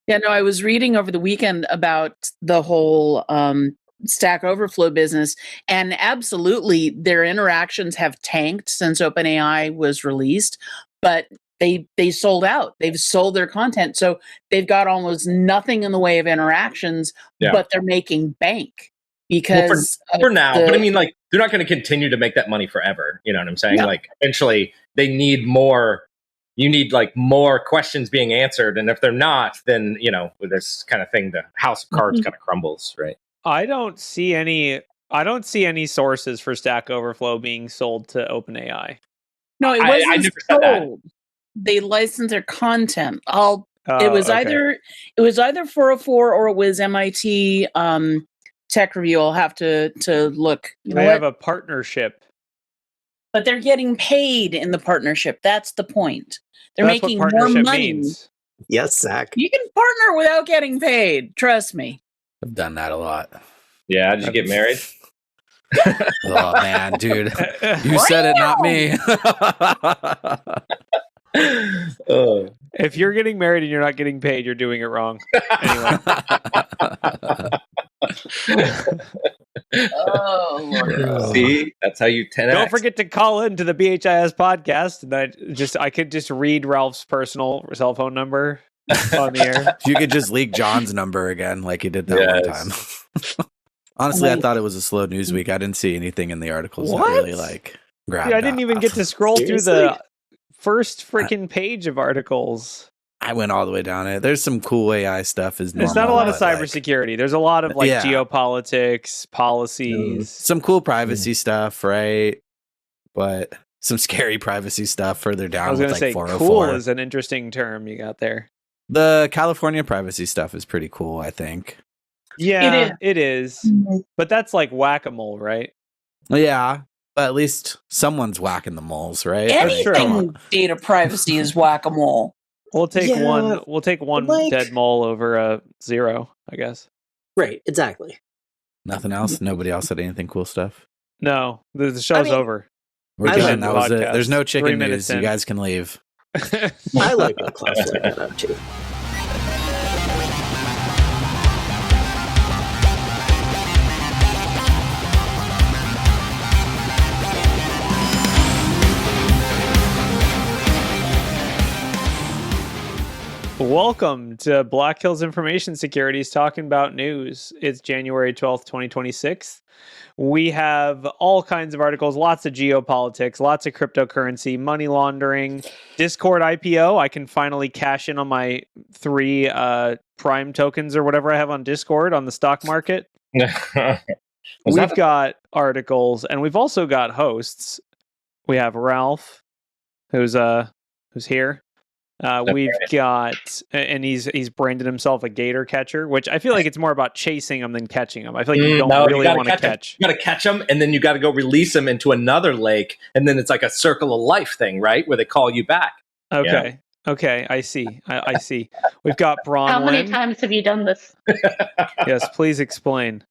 Yeah, no, I was reading over the weekend about the whole Stack Overflow business, and absolutely their interactions have tanked since OpenAI was released, but they sold out. They've sold their content. So they've got almost nothing in the way of interactions, but they're making bank because for now. But I mean, like, they're not going to continue to make that money forever. You know what I'm saying? No. Like, eventually they need more. You need like more questions being answered, and if they're not, then with this kind of thing, the house of cards kind of crumbles, right? I don't see any sources for Stack Overflow being sold to OpenAI. No, it wasn't I never said that. They licensed their content. It was either 404 or it was MIT Tech Review. I'll have to look. They have a partnership. But they're getting paid in the partnership. That's the point. They're making more money. Means. Yes, Zach. You can partner without getting paid. Trust me. I've done that a lot. Yeah, did you get married? Oh, man, dude. You said it, not me. If you're getting married and you're not getting paid, you're doing it wrong. Anyway. Oh, Lord. See, that's how you 10x. Don't forget to call into the BHIS podcast, and I could just read Ralph's personal cell phone number on the air. You could just leak John's number again, like you did that one time. Honestly, I thought it was a slow news week. I didn't see anything in the articles that really grabbed. Dude, I didn't even get to scroll through the first freaking page of articles. I went all the way down it. There's some cool AI stuff. There's not a lot of cybersecurity. There's a lot of geopolitics, policies. Some cool privacy stuff, right? But some scary privacy stuff further down. I was going to say 404. Cool is an interesting term you got there. The California privacy stuff is pretty cool, I think. Yeah, it is. Mm-hmm. But that's like whack-a-mole, right? Yeah. But at least someone's whacking the moles, right? Anything data privacy is whack-a-mole. We'll take one. We'll take one dead mole over a zero, I guess. Right, exactly. Nothing else. Nobody else said anything cool stuff. No, the show's over. We're done. That was it. There's no chicken news. You guys can leave. I like what Klaus like that up too. Welcome to Black Hills Information Securities talking about news. It's January 12th, 2026. We have all kinds of articles, lots of geopolitics, lots of cryptocurrency, money laundering, Discord IPO. I can finally cash in on my 3 Prime tokens or whatever I have on Discord on the stock market. We've got articles, and we've also got hosts. We have Ralph, who's here. We've got, and he's branded himself a gator catcher, which I feel like it's more about chasing them than catching them. I feel like you don't really want to catch. You got to catch them, and then you got to go release them into another lake, and then it's like a circle of life thing, right? Where they call you back. Okay. Yeah. Okay, I see. I see. We've got Bronwyn. How many times have you done this? Yes, please explain.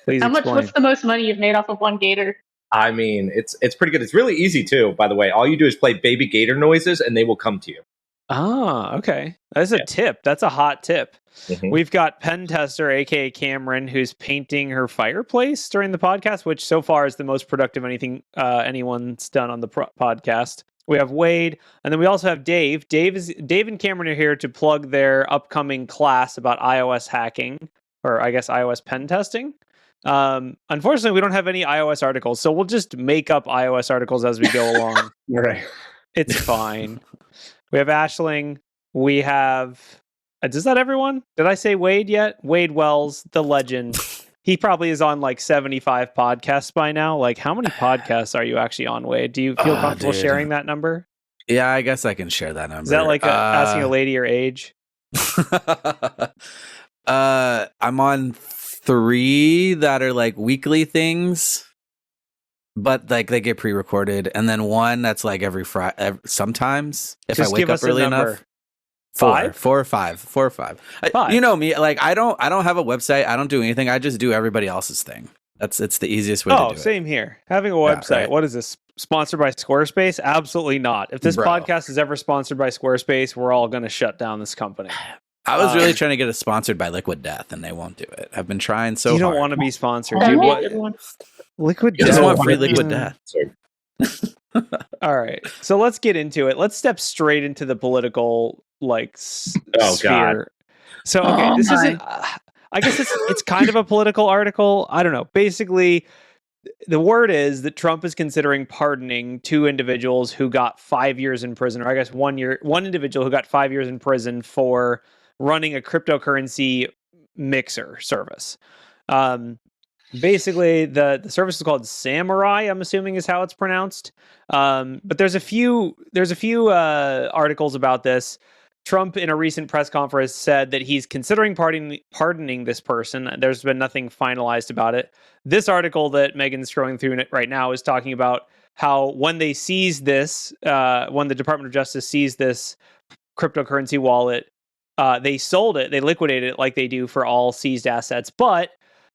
What's the most money you've made off of one gator? I mean, it's pretty good. It's really easy too, by the way. All you do is play baby gator noises, and they will come to you. Ah, okay. That's a tip. That's a hot tip. Mm-hmm. We've got Pen Tester, aka Cameron, who's painting her fireplace during the podcast, which so far is the most productive anyone's done on the podcast. We have Wade, and then we also have Dave. Dave and Cameron are here to plug their upcoming class about iOS hacking, or I guess iOS pen testing. Unfortunately, we don't have any iOS articles, so we'll just make up iOS articles as we go along. Right. It's fine. We have Ashling. We have... Is that everyone? Did I say Wade yet? Wade Wells, the legend. He probably is on like 75 podcasts by now. Like, how many podcasts are you actually on, Wade? Do you feel comfortable sharing that number? Yeah, I guess I can share that number. Is that like asking a lady her age? I'm on 3 that are like weekly things. But like they get pre-recorded, and then 1 that's like every Friday. Sometimes if I wake up early enough. 4 or 5. 4 or 5. You know me, like I don't have a website. I don't do anything. I just do everybody else's thing. It's the easiest way to do it. Oh, same here. Having a website. Yeah, right. What is this? Sponsored by Squarespace? Absolutely not. If this podcast is ever sponsored by Squarespace, we're all going to shut down this company. I was really trying to get us sponsored by Liquid Death, and they won't do it. I've been trying so hard. You don't want to be sponsored, That'd dude. be a What? good one. Liquid I Death. just want free Liquid Death. All right, so let's get into it. Let's step straight into the political sphere. God. So this isn't. I guess it's kind of a political article. I don't know. Basically, the word is that Trump is considering pardoning 2 individuals who got 5 years in prison, or I guess 1 year. One individual who got 5 years in prison for running a cryptocurrency mixer service. Basically, the service is called Samurai, I'm assuming is how it's pronounced. But there's a few articles about this. Trump, in a recent press conference, said that he's considering pardoning this person. There's been nothing finalized about it. This article that Megan's scrolling through right now is talking about how when they seized this, when the Department of Justice seized this cryptocurrency wallet, they sold it, they liquidated it like they do for all seized assets. But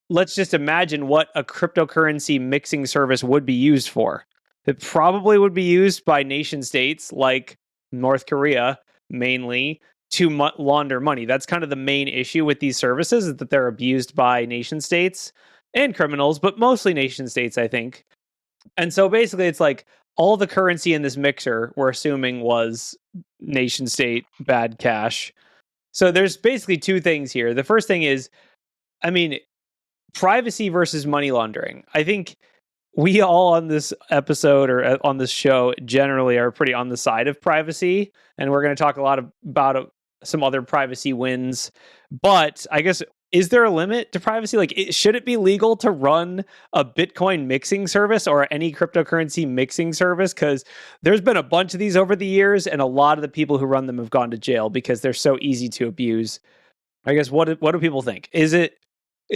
let's just imagine what a cryptocurrency mixing service would be used for. It probably would be used by nation states like North Korea, mainly, to launder money. That's kind of the main issue with these services, is that they're abused by nation states and criminals, but mostly nation states, I think. And so basically it's like all the currency in this mixer, we're assuming, was nation state bad cash. So there's basically 2 things here. The first thing is, I mean, privacy versus money laundering. I think we all on this episode or on this show generally are pretty on the side of privacy, and we're going to talk a lot about some other privacy wins. But I guess, is there a limit to privacy? Like, should it be legal to run a Bitcoin mixing service or any cryptocurrency mixing service? Because there's been a bunch of these over the years, and a lot of the people who run them have gone to jail because they're so easy to abuse. I guess, what do people think?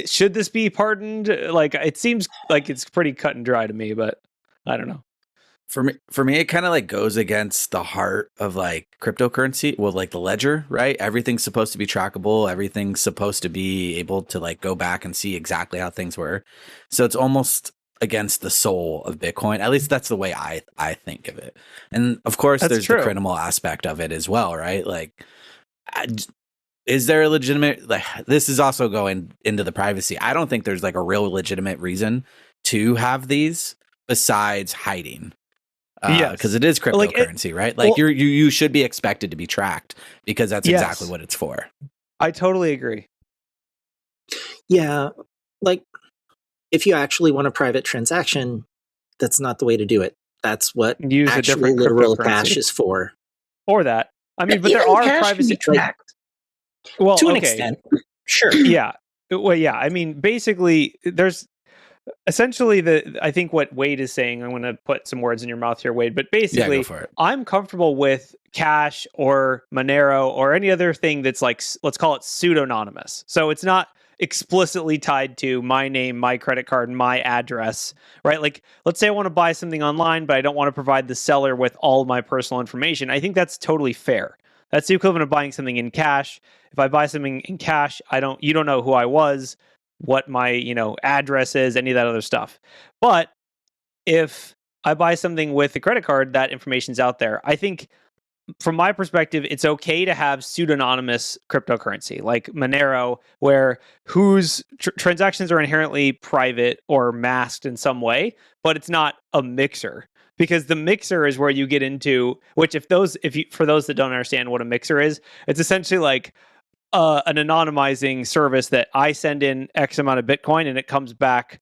Should this be pardoned? Like, it seems like it's pretty cut and dry to me, but I don't know. For me, it kind of like goes against the heart of like cryptocurrency. Well, like the ledger, right? Everything's supposed to be trackable. Everything's supposed to be able to like go back and see exactly how things were. So it's almost against the soul of Bitcoin. At least that's the way I think of it. And of course, there's the criminal aspect of it as well, right? Like, is there a legitimate, like, this is also going into the privacy. I don't think there's like a real legitimate reason to have these besides hiding. Because it is cryptocurrency, right? Like, you should be expected to be tracked because that's exactly what it's for. I totally agree. Yeah, like, if you actually want a private transaction, that's not the way to do it. That's what actual literal cash is for. Or that. I mean, but there are privacy tracked. Well, to an extent, sure. Yeah. Well, yeah. I mean, basically, there's essentially I think what Wade is saying, I'm going to put some words in your mouth here, Wade, but basically, I'm comfortable with Cash or Monero or any other thing that's like, let's call it pseudonymous. So it's not explicitly tied to my name, my credit card, and my address, right? Like, let's say I want to buy something online, but I don't want to provide the seller with all my personal information. I think that's totally fair. That's the equivalent of buying something in cash. If I buy something in cash, you don't know who I was, what my, address is, any of that other stuff. But if I buy something with a credit card, that information's out there. I think from my perspective, it's okay to have pseudonymous cryptocurrency like Monero, where whose transactions are inherently private or masked in some way, but it's not a mixer. Because the mixer is where you get into, which for those that don't understand what a mixer is, it's essentially like an anonymizing service that I send in X amount of Bitcoin and it comes back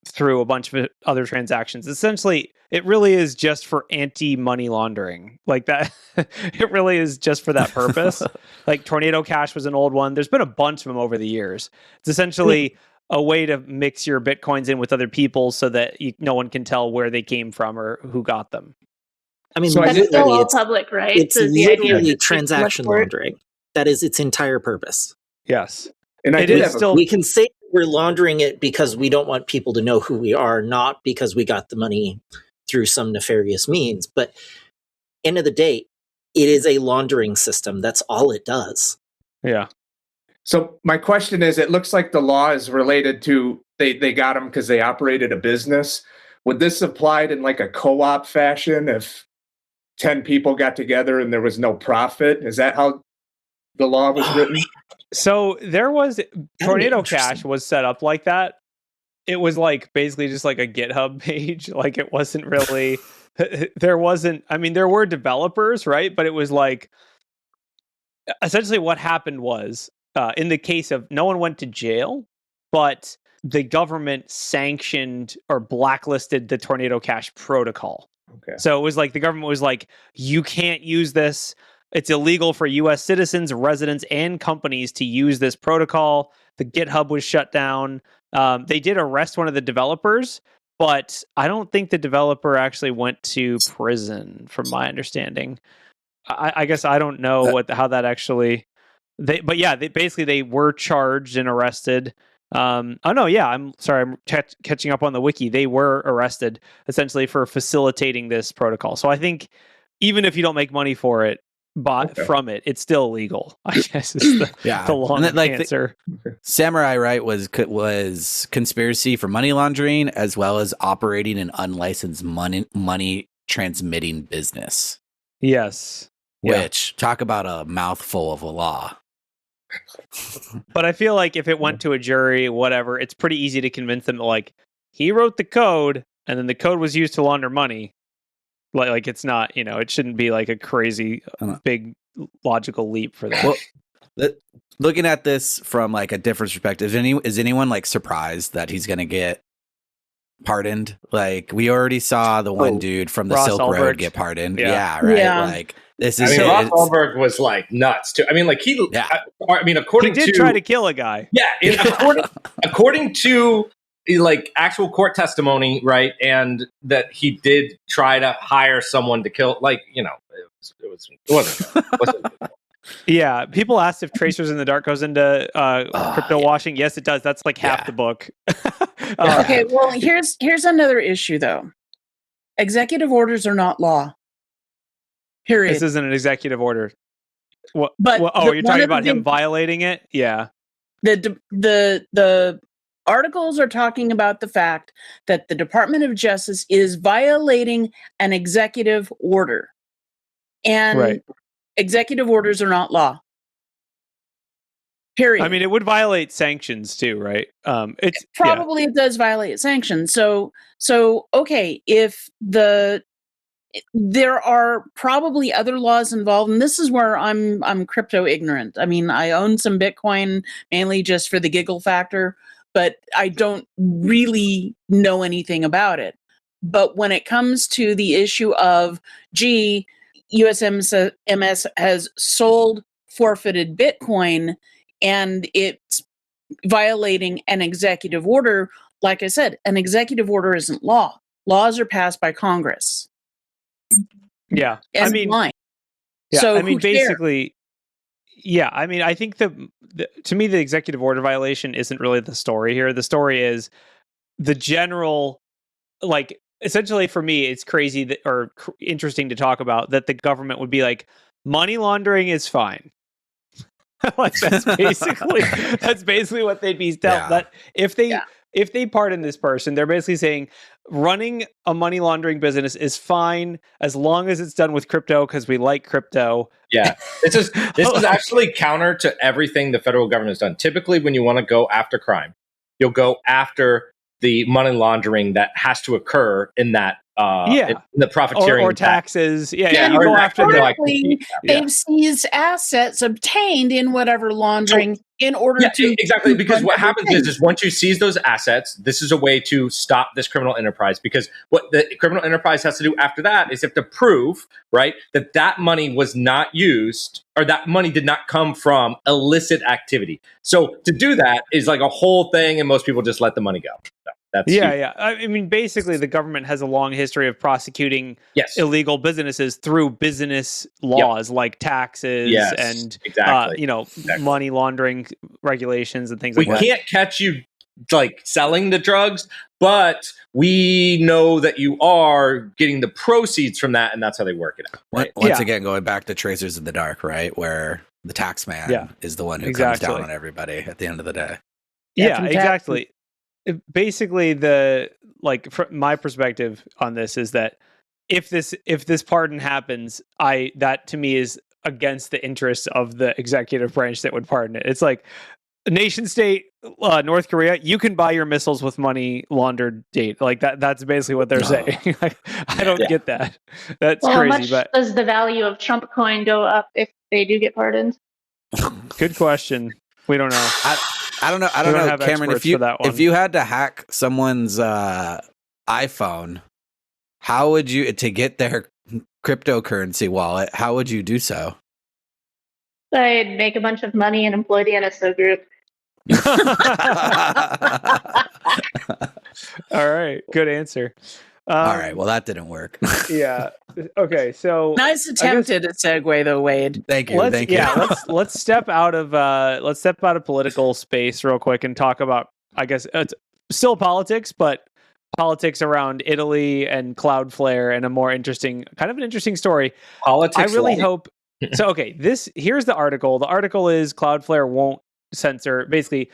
through a bunch of other transactions. Essentially, it really is just for anti-money laundering. Like that, it really is just for that purpose. Like Tornado Cash was an old one. There's been a bunch of them over the years. It's essentially a way to mix your Bitcoins in with other people so that no one can tell where they came from or who got them. I mean, so it's still all public, right? It's literally transaction laundering. That is its entire purpose. Yes. And we can say we're laundering it because we don't want people to know who we are, not because we got the money through some nefarious means. But end of the day, it is a laundering system. That's all it does. Yeah. So my question is, it looks like the law is related to, they got them because they operated a business. Would this applied in like a co-op fashion if 10 people got together and there was no profit? Is that how the law was written? So there was Tornado Cash was set up like that. It was like basically just like a GitHub page. Like it wasn't really, there wasn't, I mean, there were developers, right? But it was like, essentially what happened was, in the case of, no one went to jail, but the government sanctioned or blacklisted the Tornado Cash protocol. Okay. So it was like the government was like, you can't use this. It's illegal for U.S. citizens, residents, and companies to use this protocol. The GitHub was shut down. They did arrest one of the developers, but I don't think the developer actually went to prison, from my understanding. I guess I don't know how that actually. But yeah, they were charged and arrested. I'm sorry, I'm catching up on the wiki. They were arrested essentially for facilitating this protocol. So I think even if you don't make money for it, from it, it's still illegal, I guess is the long answer. Samurai, right, was conspiracy for money laundering as well as operating an unlicensed money transmitting business. Yes. Which, talk about a mouthful of a law. But I feel like if it went to a jury, whatever, it's pretty easy to convince them that, like, he wrote the code and then the code was used to launder money. Like it's not, it shouldn't be like a crazy big logical leap for that. Well, looking at this from like a different perspective, is anyone like surprised that he's going to get pardoned? Like we already saw the one dude from the Ross Silk Ulbricht. Road get pardoned. Yeah. Like this is. Ross Ulbricht was like nuts too. I mean, like according he did try to kill a guy. Yeah, according to like actual court testimony, right, and that he did try to hire someone to kill. Like it wasn't. Yeah, people asked if Tracers in the Dark goes into crypto washing. Yes, it does. That's like half the book. Okay, well, here's another issue though. Executive orders are not law. Period. This isn't an executive order. What? But you're talking about him violating it? Yeah. The articles are talking about the fact that the Department of Justice is violating an executive order. And executive orders are not law. Period. I mean, it would violate sanctions too, right? It does violate sanctions. So okay, if there are probably other laws involved, and this is where I'm crypto ignorant. I mean, I own some Bitcoin mainly just for the giggle factor, but I don't really know anything about it. But when it comes to the issue of, USMS has sold forfeited Bitcoin and it's violating an executive order, like I said, an executive order isn't law. Laws are passed by Congress. Yeah. I mean, basically, yeah. I mean, I think to me, the executive order violation isn't really the story here. The story is the general, like, essentially for me, it's crazy interesting to talk about that the government would be like, money laundering is fine. Like that's basically what they'd be telling. That if they pardon this person, they're basically saying running a money laundering business is fine as long as it's done with crypto because we like crypto. Yeah, this is actually counter to everything the federal government has done. Typically, when you want to go after crime, you'll go after the money laundering that has to occur in that in the profiteering or taxes. You go after they've seized assets obtained in whatever laundering in order to exactly, because what happens is once you seize those assets, this is a way to stop this criminal enterprise, because what the criminal enterprise has to do after that is have to prove, right, that money was not used or that money did not come from illicit activity. So to do that is like a whole thing, and most people just let the money go. That's huge. I mean, basically, the government has a long history of prosecuting illegal businesses through business laws like taxes and money laundering regulations and things like that. We can't catch you like selling the drugs, but we know that you are getting the proceeds from that, and that's how they work it out. Right? Once again, going back to Tracers in the Dark, right, where the tax man is the one who comes down on everybody at the end of the day. Yeah, exactly. Basically, from my perspective on this is that if this pardon happens, that to me is against the interests of the executive branch that would pardon it. It's like a nation state, North Korea, you can buy your missiles with money laundered date. Like that's basically what they're saying. Like, I don't get that. That's crazy. How much does the value of Trump coin go up if they do get pardoned? Good question. We don't know. I don't know. I don't know, Cameron. If you had to hack someone's iPhone, how would you, to get their cryptocurrency wallet, how would you do so? I'd make a bunch of money and employ the NSO group. All right, good answer. All right, well that didn't work. Yeah. Okay, so nice attempt at a segue, though, Wade. Thank you. Thank you. Yeah, let's step out of political space real quick and talk about, I guess it's still politics, but politics around Italy and Cloudflare and a more interesting, kind of an interesting story. Politics. I really hope. So okay, here's the article. The article is Cloudflare won't censor. Basically,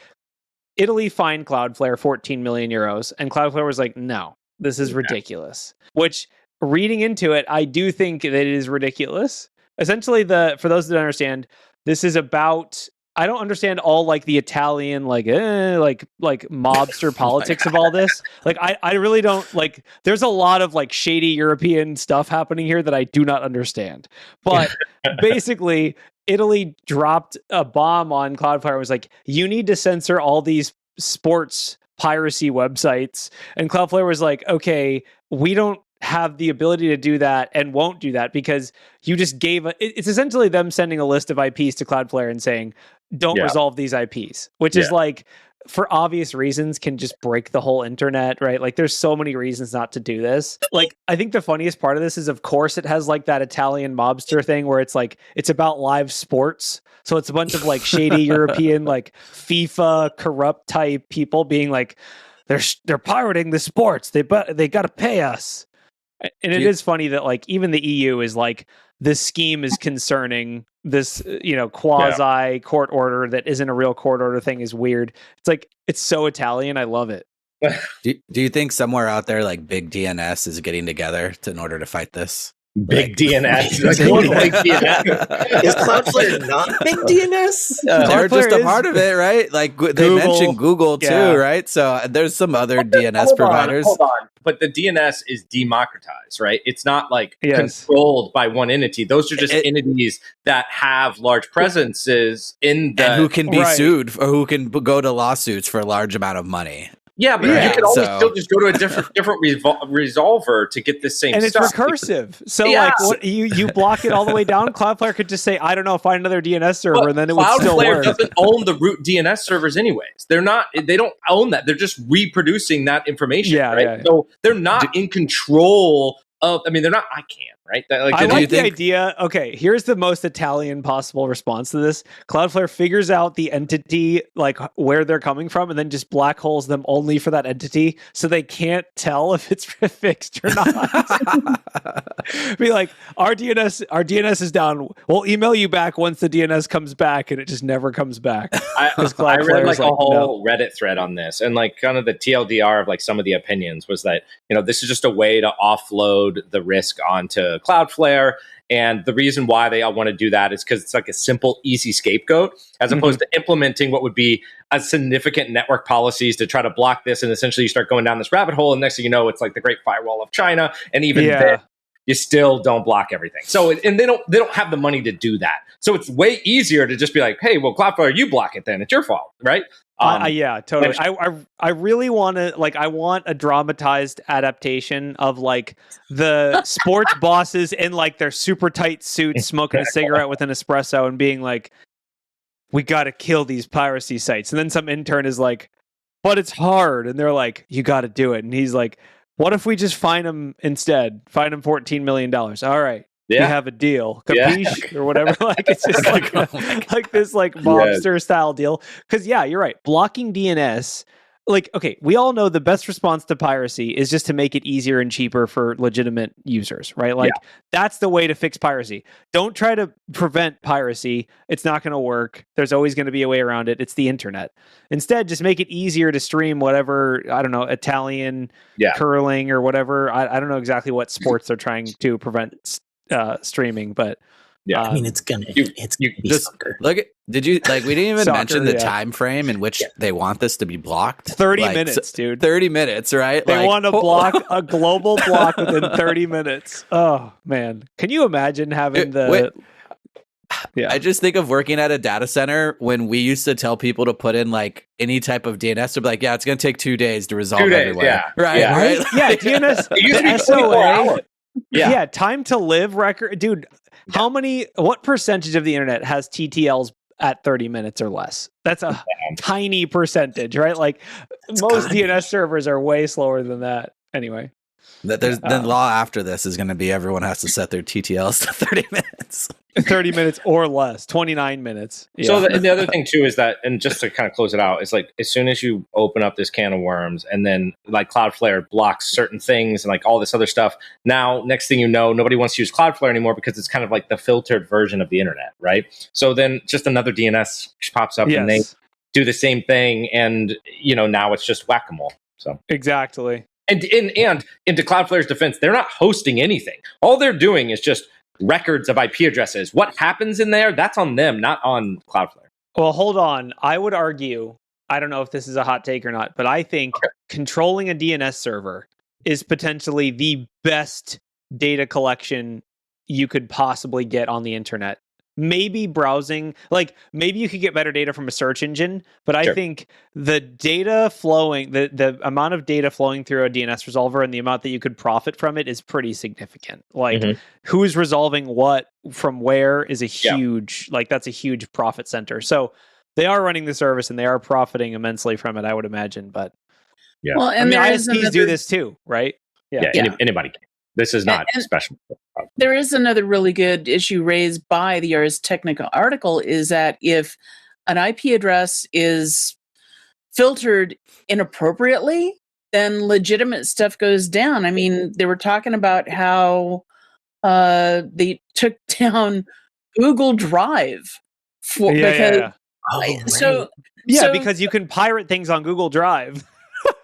Italy fined Cloudflare 14 million euros, and Cloudflare was like, no. This is ridiculous. Which, reading into it, I do think that it is ridiculous. Essentially, for those that don't understand, this is about. I don't understand all like the Italian like mobster politics of all this. Like I really don't like. There's a lot of like shady European stuff happening here that I do not understand. But basically, Italy dropped a bomb on Cloudflare. It was like, you need to censor all these sports piracy websites, and Cloudflare was like, okay, we don't have the ability to do that and won't do that because you just gave it's essentially them sending a list of IPs to Cloudflare and saying, don't resolve these IPs, which is like, for obvious reasons, can just break the whole internet, right? Like there's so many reasons not to do this. Like, I think the funniest part of this is, of course, it has like that Italian mobster thing where it's like, it's about live sports. So it's a bunch of like shady European, like FIFA corrupt type people being like, they're pirating the sports. They got to pay us. And it is funny that like even the EU is like, this scheme is concerning this, quasi court order that isn't a real court order thing is weird. It's like, it's so Italian. I love it. Do you think somewhere out there like big DNS is getting together in order to fight this? Big DNS. Big DNS. Is Cloudflare not big DNS? They're just a part of it, right? Like they mentioned Google too, right? So there's some other DNS providers. Hold on. But the DNS is democratized, right? It's not like controlled by one entity. Those are just entities that have large presences in the... And who can be sued or who can go to lawsuits for a large amount of money. Yeah, but you can always still just go to a different resolver to get the same and stuff. And it's recursive. So like what, you block it all the way down, Cloudflare could just say, I don't know, find another DNS server, and then it would still work. Cloudflare doesn't own the root DNS servers anyways. They don't own that. They're just reproducing that information, right? Yeah. So they're not in control of, they're not, I can't, right? I like the idea. Okay, here's the most Italian possible response to this. Cloudflare figures out the entity, like where they're coming from, and then just black holes them only for that entity, so they can't tell if it's fixed or not. Be like, our DNS is down. We'll email you back once the DNS comes back, and it just never comes back. I read like a whole Reddit thread on this, and like kind of the TLDR of like some of the opinions was that, this is just a way to offload the risk onto Cloudflare. And the reason why they all want to do that is because it's like a simple, easy scapegoat, as opposed to implementing what would be a significant network policies to try to block this. And essentially you start going down this rabbit hole. And next thing you know, it's like the Great Firewall of China. And even then, you still don't block everything. So, and they don't have the money to do that. So it's way easier to just be like, hey, well, Cloudflare, you block it then. It's your fault, right? Yeah, totally. I really want to, like, I want a dramatized adaptation of like the sports bosses in like their super tight suits, smoking a cigarette with an espresso and being like, we got to kill these piracy sites. And then some intern is like, but it's hard. And they're like, you got to do it. And he's like, what if we just fine him instead? Fine him $14 million. All right. We have a deal, capiche, or whatever. Like it's just like this like mobster style deal. Because you're right. Blocking DNS, like, okay, we all know the best response to piracy is just to make it easier and cheaper for legitimate users, right? Like that's the way to fix piracy. Don't try to prevent piracy. It's not going to work. There's always going to be a way around it. It's the internet. Instead, just make it easier to stream whatever, I don't know, Italian curling or whatever. I don't know exactly what sports they're trying to prevent streaming, but Yeah. I mean, it's gonna You be just soccer. look at, we didn't even Soccer, mention the yeah. time frame in which they want this to be blocked? 30 Like, minutes, dude. 30 minutes, right? They Like, want to block a global block within 30 minutes. Oh, man. Can you imagine having I just think of working at a data center when we used to tell people to put in like any type of DNS to be like, yeah, it's going to take 2 days to resolve 2 days, everywhere. yeah. Right? Yeah. Right? Yeah, DNS, It used to be the 24 SOA. hours. Yeah, time to live record. Dude, what percentage of the internet has TTLs at 30 minutes or less? That's a tiny percentage, right? Like most DNS servers are way slower than that. Anyway. The law after this is going to be everyone has to set their TTLs to 30 minutes. 30 minutes or less, 29 minutes. Yeah. So the other thing too is that, and just to kind of close it out, is like as soon as you open up this can of worms, and then like Cloudflare blocks certain things and like all this other stuff. Now, next thing you know, nobody wants to use Cloudflare anymore because it's kind of like the filtered version of the internet, right? So then just another DNS pops up and they do the same thing, and now it's just whack-a-mole. So exactly. And into Cloudflare's defense, they're not hosting anything. All they're doing is just records of IP addresses. What happens in there, that's on them, not on Cloudflare. Well, hold on. I would argue, I don't know if this is a hot take or not, but I think controlling a DNS server is potentially the best data collection you could possibly get on the internet. Maybe browsing, like maybe you could get better data from a search engine, but I think the data flowing, the amount of data flowing through a DNS resolver and the amount that you could profit from it is pretty significant. Like who's resolving what from where is a huge, like that's a huge profit center. So they are running the service and they are profiting immensely from it, I would imagine. But well, and ISPs do this too, right? Anybody can. This is not special. There is another really good issue raised by the Ars Technica article, is that if an IP address is filtered inappropriately, then legitimate stuff goes down. I mean, they were talking about how they took down Google Drive because because you can pirate things on Google Drive.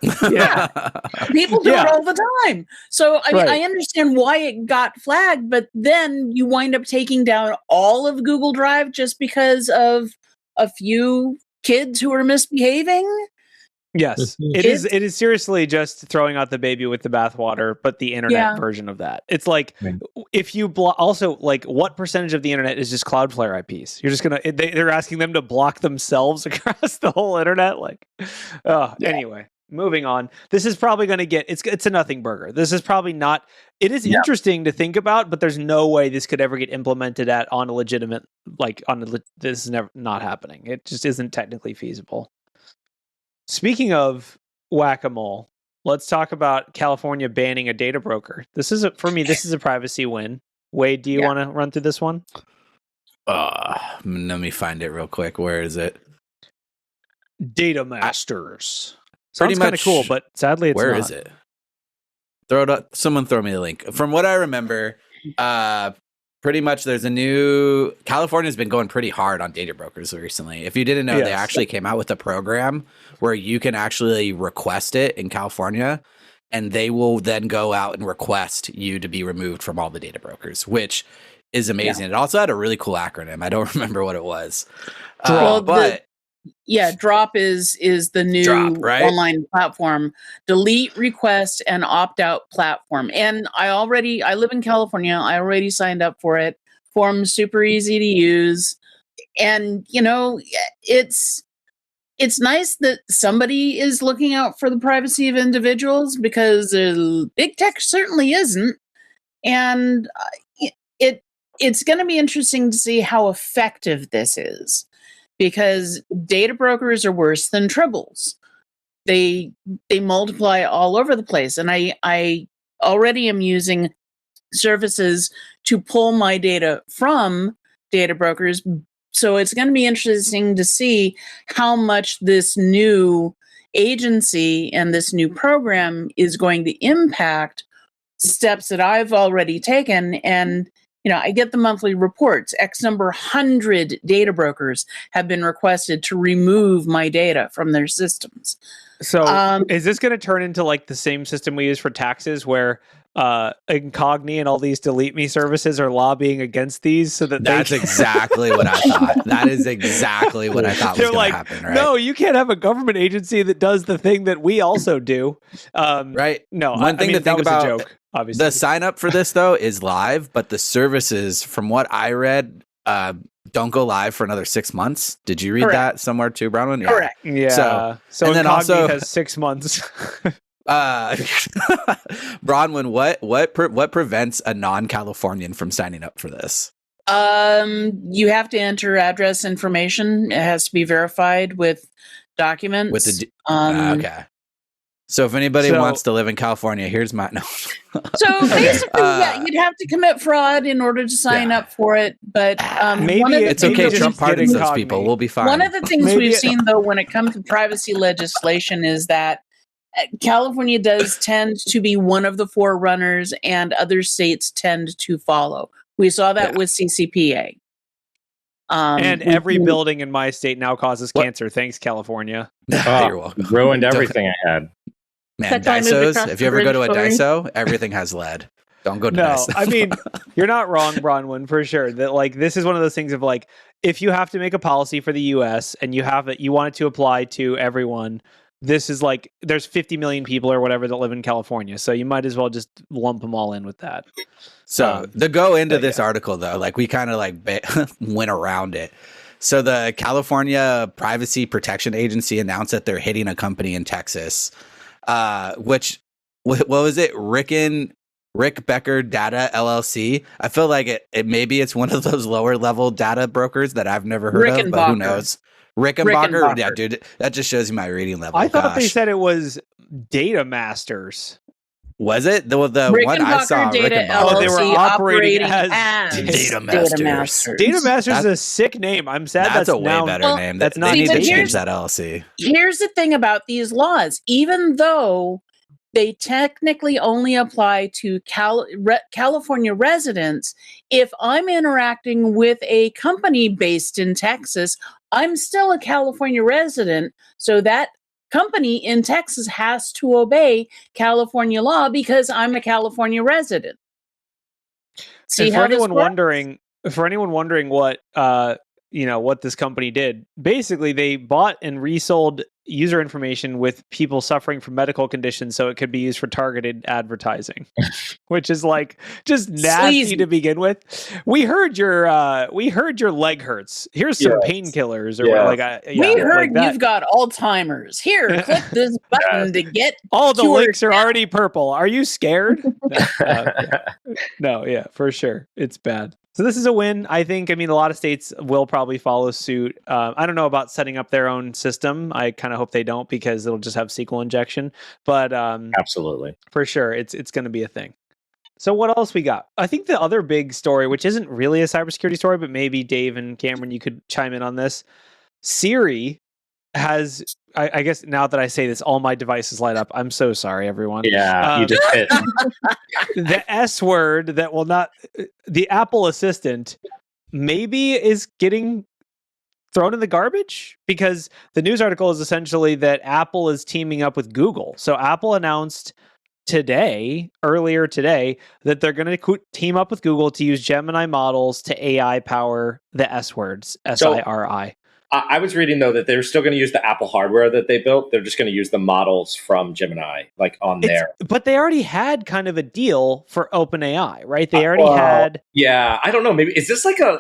People do it all the time. So I mean, I understand why it got flagged, but then you wind up taking down all of Google Drive just because of a few kids who are misbehaving. Yes, it is seriously just throwing out the baby with the bathwater, but the internet version of that. It's like if you also like what percentage of the internet is just Cloudflare IPs? You're just gonna they're asking them to block themselves across the whole internet. Like, anyway. Moving on. This is probably going to get it's a nothing burger. This is probably not. It is interesting to think about, but there's no way this could ever get implemented on a legitimate this is never not happening. It just isn't technically feasible. Speaking of whack-a-mole, let's talk about California banning a data broker. This is for me. This is a privacy win. Wade, do you want to run through this one? Let me find it real quick. Where is it? Data Masters. Pretty Sounds kind of cool, but sadly it's Where not. is it? Throw it up. Someone throw me the link. From what I remember, pretty much there's a new California's been going pretty hard on data brokers recently. If you didn't know, they actually came out with a program where you can actually request it in California, and they will then go out and request you to be removed from all the data brokers, which is amazing. It also had a really cool acronym. I don't remember what it was. Drop is the new online platform, delete, request, and opt-out platform. And I live in California. I already signed up for it. Form's super easy to use. And, it's nice that somebody is looking out for the privacy of individuals, because big tech certainly isn't. And it's going to be interesting to see how effective this is. Because data brokers are worse than tribbles. They multiply all over the place. And I already am using services to pull my data from data brokers. So it's going to be interesting to see how much this new agency and this new program is going to impact steps that I've already taken. And I get the monthly reports. X number 100 data brokers have been requested to remove my data from their systems. So is this going to turn into like the same system we use for taxes where Incogni and all these delete me services are lobbying against these so that that's exactly what I thought. That is exactly what I thought was going to happen, right? No, you can't have a government agency that does the thing that we also do. Right. No, one thing to think about, a joke, obviously. The sign up for this though is live, but the services, from what I read, don't go live for another 6 months. Did you read that somewhere too, Bronwyn? Yeah. Correct. Yeah. So and then also has 6 months. Bronwyn, what prevents a non-Californian from signing up for this? You have to enter address information. It has to be verified with documents. With the okay. So if anybody wants to live in California, here's my no. So basically, you'd have to commit fraud in order to sign up for it. But maybe it's okay. Trump pardons those people. We'll be fine. One of the things we've seen, though, when it comes to privacy legislation, is that California does tend to be one of the forerunners, and other states tend to follow. We saw that with CCPA. And every building in my state now causes cancer. Thanks, California. You're welcome. Ruined everything I had. Man, Daisos, if you ever go to a Daiso, everything has lead. Don't go to Daiso. I mean, you're not wrong, Bronwyn, for sure. That like this is one of those things of like, if you have to make a policy for the US and you want it to apply to everyone, this is like there's 50 million people or whatever that live in California. So you might as well just lump them all in with that. So to go into this article though, like we kind of like went around it. So the California Privacy Protection Agency announced that they're hitting a company in Texas. Which what was it? Rick Becker Data LLC. I feel like it maybe it's one of those lower level data brokers that I've never heard of, but who knows? Rickenbacker? Yeah, dude, that just shows you my reading level. I thought they said it was Data Masters. Was it the one I saw? Data LLC they were operating as Data Masters. Data Masters is a sick name. I'm sad that's a way better name. That's not need to change that LLC. Here's the thing about these laws: even though they technically only apply to California residents, if I'm interacting with a company based in Texas, I'm still a California resident, so that company in Texas has to obey California law because I'm a California resident. See, for anyone wondering what what this company did, basically they bought and resold user information with people suffering from medical conditions so it could be used for targeted advertising, which is like just nasty to begin with. We heard your leg hurts. Here's some painkillers or we heard you've got Alzheimer's. Here, click this button to get all the links are already purple. Are you scared? No, for sure. It's bad. So this is a win. I think, a lot of states will probably follow suit. I don't know about setting up their own system. I kind of hope they don't because it'll just have SQL injection. But absolutely, for sure, it's going to be a thing. So what else we got? I think the other big story, which isn't really a cybersecurity story, but maybe Dave and Cameron, you could chime in on this. Siri has, I guess now that I say this, all my devices light up. I'm so sorry, everyone. Yeah, you just hit. The S word that will not, the Apple Assistant maybe is getting thrown in the garbage because the news article is essentially that Apple is teaming up with Google. So Apple announced earlier today, that they're going to team up with Google to use Gemini models to AI power the S words, SIRI. I was reading, though, that they're still going to use the Apple hardware that they built. They're just going to use the models from Gemini, like on there. But they already had kind of a deal for OpenAI, right? They already had. Yeah, I don't know. Maybe is this like a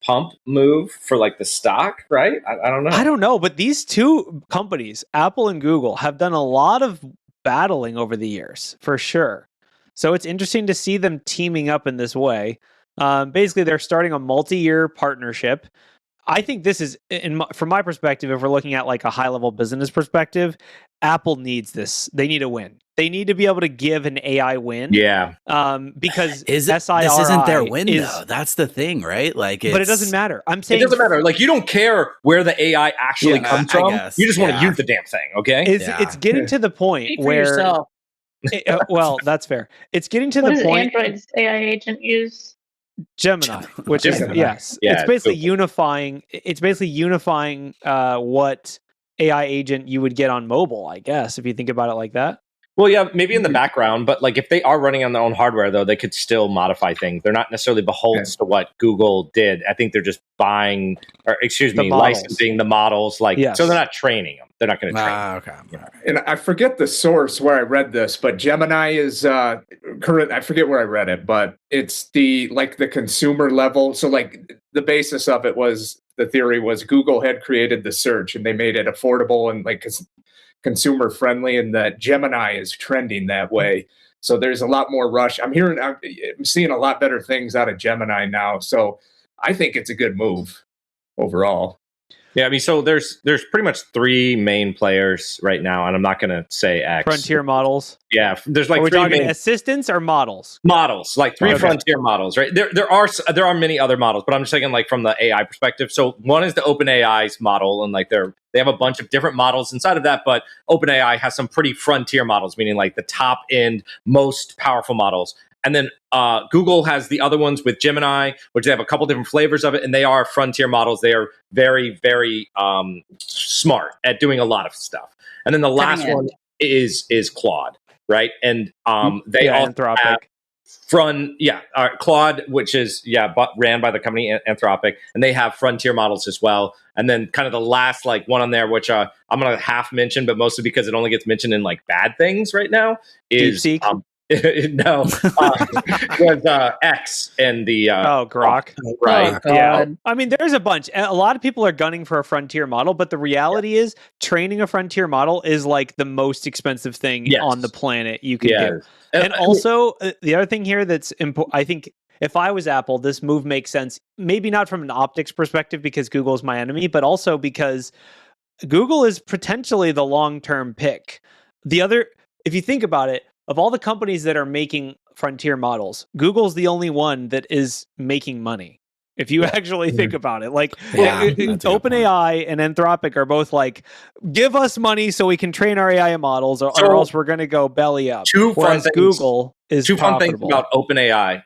pump move for like the stock, right? I don't know. I don't know. But these two companies, Apple and Google, have done a lot of battling over the years, for sure. So it's interesting to see them teaming up in this way. Basically, they're starting a multi-year partnership. I think this is, from my perspective, if we're looking at like a high-level business perspective, Apple needs this. They need a win. They need to be able to give an AI win. Yeah. Because this isn't their win, though. That's the thing, right? But it doesn't matter. I'm saying it doesn't matter. Like, you don't care where the AI actually comes from. You just want to use the damn thing, okay? It's getting to the point where Well, that's fair. It's getting to What the does point. Android's AI agent use? Gemini, which is Gemini. yes, Yeah, it's basically cool. unifying. It's basically unifying what AI agent you would get on mobile, I guess, if you think about it like that. Well, yeah, maybe in the background, but like if they are running on their own hardware, though, they could still modify things. They're not necessarily beholden to what Google did. I think they're just buying, or excuse The me, models. licensing the models. Like, Yes. so they're not training them. They're not going to train. Okay. And I forget the source where I read this, but Gemini is current. I forget where I read it, but it's the consumer level. So like the basis of it was, the theory was Google had created the search and they made it affordable and like consumer friendly, and that Gemini is trending that way. So there's a lot more rush. I'm seeing a lot better things out of Gemini now. So I think it's a good move overall. Yeah, I mean, so there's pretty much three main players right now, and I'm not going to say X. Frontier models. Yeah, there's like Are we three talking main assistants or models? models, like three Okay. frontier models, right? There are many other models, but I'm just thinking like from the AI perspective. So one is the OpenAI's model, and like they have a bunch of different models inside of that, but OpenAI has some pretty frontier models, meaning like the top end, most powerful models. And then Google has the other ones with Gemini, which they have a couple different flavors of it, and they are frontier models. They are very, very smart at doing a lot of stuff. And then the last Cutting one is Claude, right? And they also Anthropic. have Claude, which is ran by the company Anthropic, and they have frontier models as well. And then kind of the last like one on there, which I'm gonna half mention, but mostly because it only gets mentioned in like bad things right now, is DeepSeek? no, was X and the Grok. right. Oh, Yeah, God. I mean, there's a bunch. A lot of people are gunning for a frontier model, but the reality is, training a frontier model is like the most expensive thing Yes. on the planet you can Yeah. do. And also, the other thing here that's important, I think, if I was Apple, this move makes sense. Maybe not from an optics perspective because Google's my enemy, but also because Google is potentially the long-term pick. If you think about it, of all the companies that are making frontier models, Google's the only one that is making money. If you actually think about it, like OpenAI and Anthropic are both like, give us money so we can train our AI models, or else we're going to go belly up. Whereas Google is two fun things profitable. about OpenAI.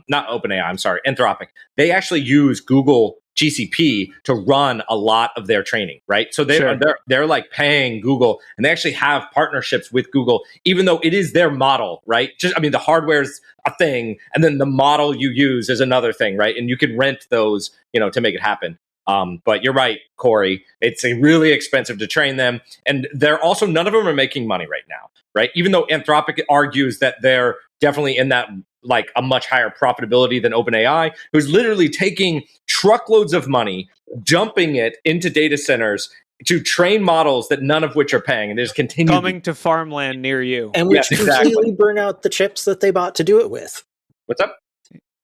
Not OpenAI, I'm sorry, Anthropic. They actually use Google GCP to run a lot of their training, right? So they're like paying Google, and they actually have partnerships with Google, even though it is their model, right? The hardware's a thing, and then the model you use is another thing, right? And you can rent those, to make it happen. But you're right, Corey. It's really expensive to train them, and they're also none of them are making money right now, right? Even though Anthropic argues that they're definitely in that like a much higher profitability than OpenAI, who's literally taking truckloads of money, dumping it into data centers to train models that none of which are paying, and they just continue coming to farmland near you. And which completely burn out the chips that they bought to do it with. What's up?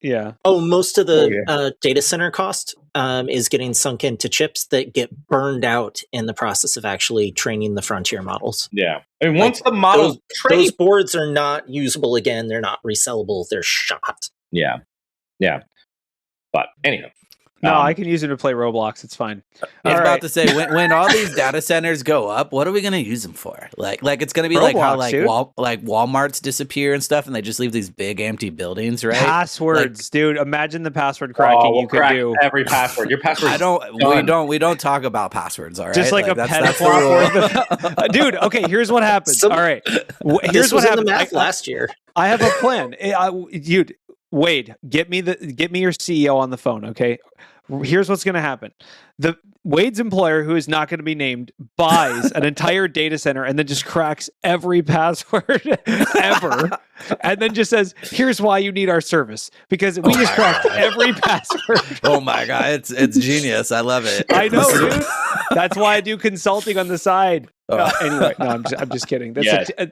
Yeah. Oh, most of the data center cost is getting sunk into chips that get burned out in the process of actually training the frontier models. Yeah. I mean, once the models those boards are not usable again, they're not resellable, they're shot. Yeah. Yeah. But anyhow. No, I can use it to play Roblox. It's fine. I was about to say, when all these data centers go up, what are we going to use them for? Like it's going to be Roblox, like how dude. Walmarts disappear and stuff, and they just leave these big empty buildings, right? Passwords, dude. Imagine the password cracking you could do. Every password. Your password. We don't talk about passwords. All right, Just like a that's petaflop, dude. Okay, here's what happens. All right, here's what happened. In the math last year. I have a plan. Dude, Wade, get me your CEO on the phone. Okay. Here's what's going to happen. Wade's employer, who is not going to be named, buys an entire data center and then just cracks every password ever. And then just says, here's why you need our service. Because we just cracked every password. Oh my God. It's genius. I love it. I know, dude. That's why I do consulting on the side. Anyway, no, I'm just kidding. This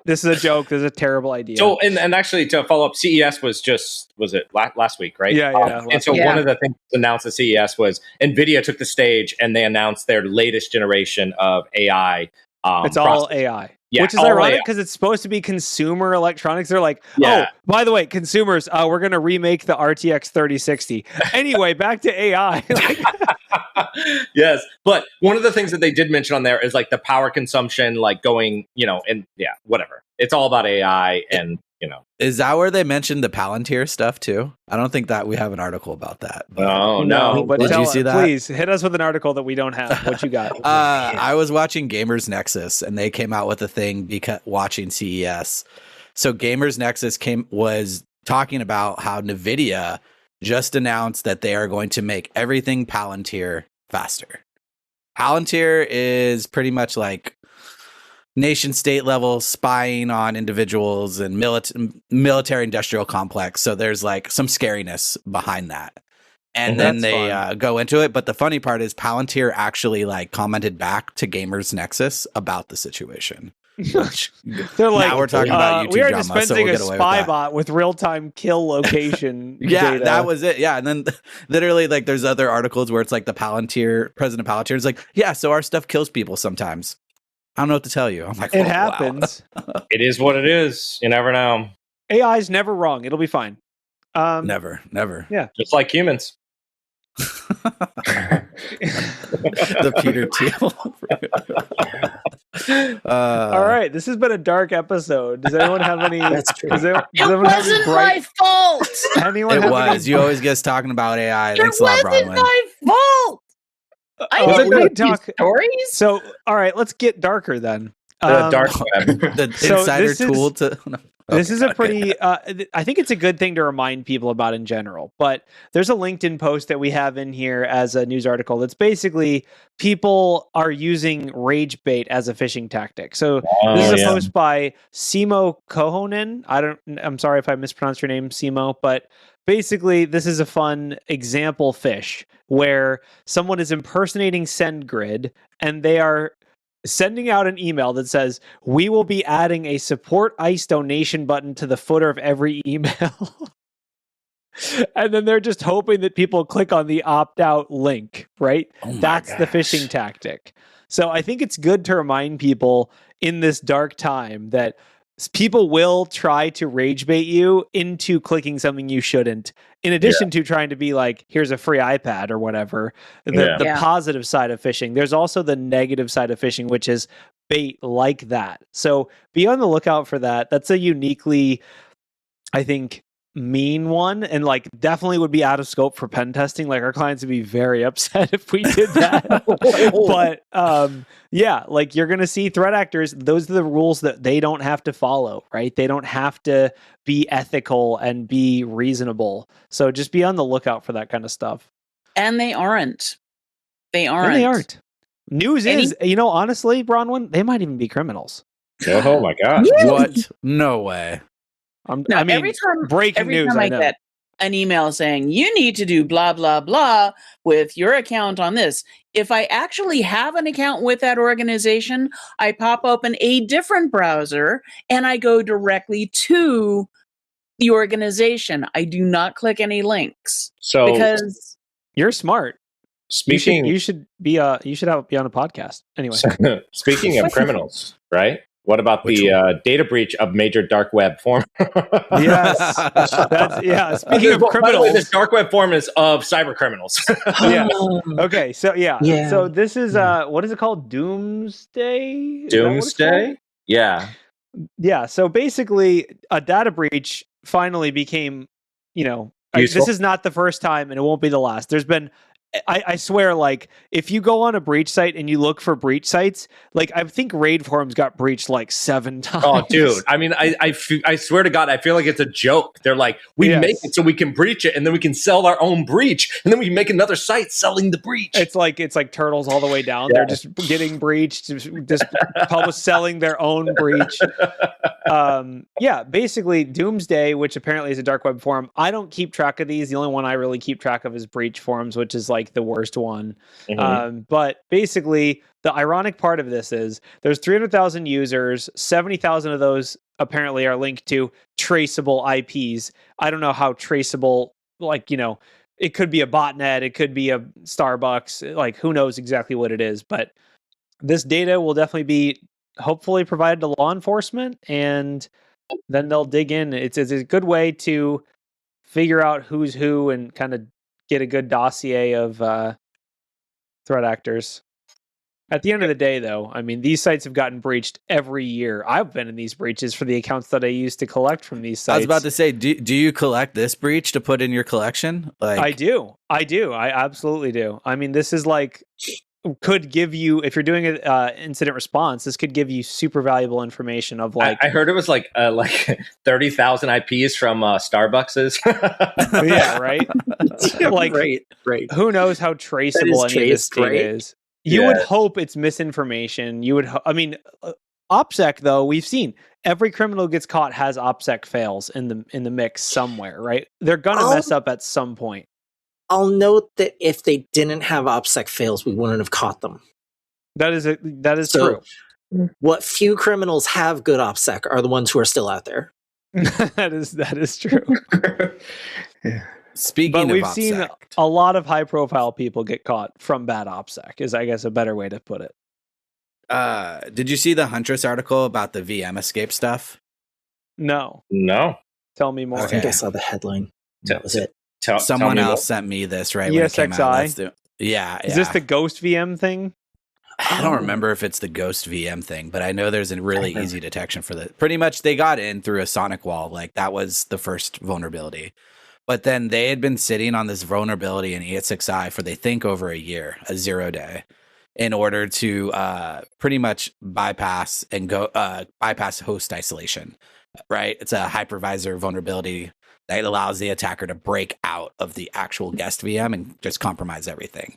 is a joke. This is a terrible idea. So, and actually, to follow up, CES was it last week, right? Yeah. And so one of the things announced at CES was NVIDIA took the stage and they announced their latest generation of AI It's all AI. Yeah, which is all ironic because it's supposed to be consumer electronics. They're like, oh, by the way, consumers, we're going to remake the RTX 3060. Anyway, back to AI. Yes, but one of the things that they did mention on there is like the power consumption, like going, and whatever. It's all about AI, and Is that where they mentioned the Palantir stuff too? I don't think that we have an article about that. But no. But did you see that? Please hit us with an article that we don't have. What you got? I was watching Gamers Nexus, and they came out with a thing watching CES. So Gamers Nexus was talking about how NVIDIA just announced that they are going to make everything Palantir faster. Palantir is pretty much like nation state level spying on individuals and military industrial complex. So there's like some scariness behind that. And then they go into it. But the funny part is Palantir actually like commented back to Gamers Nexus about the situation. They're like, now we're talking about YouTube we are drama, dispensing so we'll a get away spy with that. bot with real-time kill location. Yeah, data. that was it. Yeah, and then literally like there's other articles where it's like the President Palantir is like, yeah, so our stuff kills people sometimes. I don't know what to tell you. I'm like, it wow. happens. It is what it is. You never know. AI's never wrong. It'll be fine. Never. Yeah, just like humans. The Peter Thiel. All right, this has been a dark episode. Does anyone have any? That's true. Does anyone It have any wasn't bright- my fault. Anyone It have was. any- You always get us talking about AI. It Thanks a lot, wasn't Bronwyn. my fault. I Was it didn't good write talk- these stories. So, all right, let's get darker then. The dark web. The So insider this is- tool to. This is a pretty, I think it's a good thing to remind people about in general, but there's a LinkedIn post that we have in here as a news article that's basically people are using rage bait as a phishing tactic. So this is a post by Simo Kohonen. I'm sorry if I mispronounced your name, Simo, but basically this is a fun example phish where someone is impersonating SendGrid and they are sending out an email that says, we will be adding a support ICE donation button to the footer of every email. And then they're just hoping that people click on the opt-out link, right? That's the phishing tactic. So I think it's good to remind people in this dark time that people will try to rage bait you into clicking something you shouldn't, in addition to trying to be like, here's a free iPad or whatever. The positive side of phishing. There's also the negative side of phishing, which is bait like that. So be on the lookout for that. That's a uniquely, I think, mean one, and like definitely would be out of scope for pen testing. Like our clients would be very upset if we did that. But yeah, like you're gonna see threat actors, those are the rules that they don't have to follow, right? They don't have to be ethical and be reasonable. So just be on the lookout for that kind of stuff. And they aren't. They aren't. And they aren't. News is, honestly, Bronwyn, they might even be criminals. Oh my god. What? No way. Every time news. I get an email saying you need to do blah blah blah with your account on this, if I actually have an account with that organization, I pop open a different browser and I go directly to the organization. I do not click any links. So because you're smart. Speaking, you should be on a podcast anyway. Speaking of criminals, right? What about data breach of major dark web forum? Yes. Speaking of criminals, by the way, this dark web forum is of cyber criminals. Yeah. Okay. So So this is what is it called? Doomsday. Doomsday. Yeah. Yeah. So basically, a data breach finally became, this is not the first time, and it won't be the last. There's been. I swear, like, if you go on a breach site and you look for breach sites, like, I think raid forums got breached like 7 times. Oh, dude. I mean, I swear to God, I feel like it's a joke. They're like, we make it so we can breach it, and then we can sell our own breach, and then we make another site selling the breach. It's like turtles all the way down. Yeah. They're just getting breached, just selling their own breach. Basically, Doomsday, which apparently is a dark web forum. I don't keep track of these. The only one I really keep track of is BreachForums, which is like the worst one. Mm-hmm. But basically, the ironic part of this is there's 300,000 users. 70,000 of those apparently are linked to traceable IPs. I don't know how traceable, it could be a botnet, it could be a Starbucks, like who knows exactly what it is. But this data will definitely be hopefully provided to law enforcement, and then they'll dig in. It's a good way to figure out who's who and kind of get a good dossier of threat actors. At the end of the day, though, I mean, these sites have gotten breached every year. I've been in these breaches for the accounts that I used to collect from these sites. I was about to say, do you collect this breach to put in your collection? Like, I do. I absolutely do. I mean, this is like, could give you, if you're doing an incident response, this could give you super valuable information of like. I heard it was like 30,000 IPs from Starbucks's. Yeah, right. Like, great. Who knows how traceable any of this data is? You would hope it's misinformation. You would, I mean, OPSEC though, we've seen every criminal who gets caught has OPSEC fails in the mix somewhere, right? They're gonna mess up at some point. I'll note that if they didn't have OPSEC fails, we wouldn't have caught them. That is true. What few criminals have good OPSEC are the ones who are still out there. that is true. Yeah. Speaking but we've of seen OPSEC, a lot of high profile people get caught from bad OPSEC is, I guess, a better way to put it. did you see the Huntress article about the VM escape stuff? No. Tell me more. I think I saw the headline. That was it. Someone else sent me this when it came out. Yeah. Is this the Ghost VM thing? I don't remember if it's the Ghost VM thing, but I know there's a really easy detection for that. Pretty much they got in through a sonic wall. Like that was the first vulnerability. But then they had been sitting on this vulnerability in ESXi for, they think, over a year, a 0 day, in order to pretty much bypass host isolation, right? It's a hypervisor vulnerability that allows the attacker to break out of the actual guest VM and just compromise everything.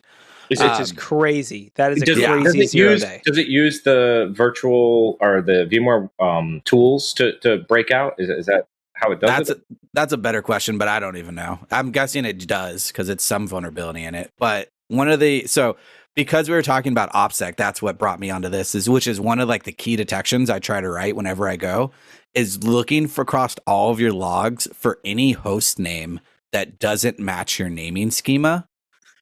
Which is crazy. That is a crazy 0 day. Does it use the virtual or the VMware tools to break out? Is that how it does it? That's a better question, but I don't even know. I'm guessing it does because it's some vulnerability in it. But because we were talking about OPSEC, that's what brought me onto this, which is one of like the key detections I try to write whenever I go, is looking for across all of your logs for any host name that doesn't match your naming schema,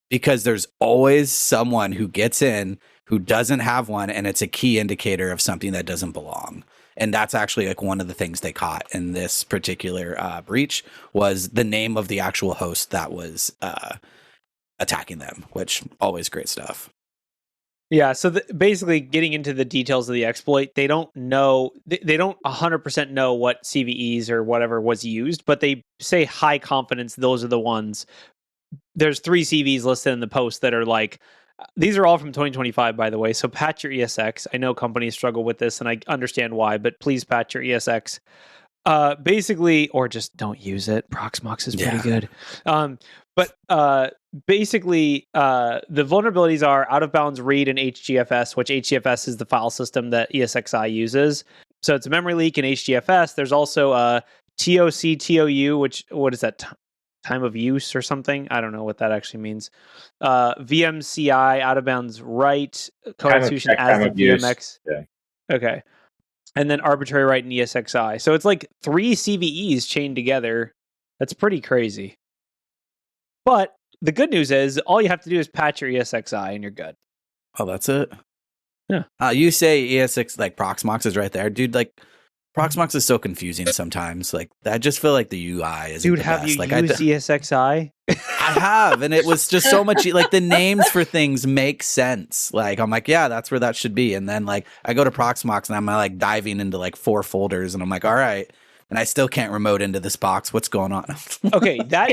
because there's always someone who gets in who doesn't have one, and it's a key indicator of something that doesn't belong. And that's actually like one of the things they caught in this particular breach was the name of the actual host that was attacking them, which always great stuff. Yeah, so basically getting into the details of the exploit, they don't know, they don't 100% know what CVEs or whatever was used, but they say high confidence those are the ones. There's 3 CVs listed in the post that are like, these are all from 2025, by the way, so patch your ESX. I know companies struggle with this, and I understand why, but please patch your ESX. Basically, or just don't use it. Proxmox is pretty good. But basically, the vulnerabilities are out of bounds read in HGFS, which HGFS is the file system that ESXi uses. So it's a memory leak in HGFS. There's also TOC, TOU, which, what is that? Time of use or something? I don't know what that actually means. VMCI, out of bounds write, co-execution as the VMX. Yeah. Okay. And then arbitrary write in ESXi. So it's like 3 CVEs chained together. That's pretty crazy. But the good news is all you have to do is patch your ESXi and you're good. Oh, that's it? Yeah. You say ESX, like Proxmox is right there. Dude, like Proxmox is so confusing sometimes. Like I just feel like the UI is. Dude, have you used ESXi? I have, and it was just so much. Like the names for things make sense. Like I'm like, yeah, that's where that should be. And then like I go to Proxmox and I'm like diving into like 4 folders, and I'm like, all right, and I still can't remote into this box. What's going on? Okay, that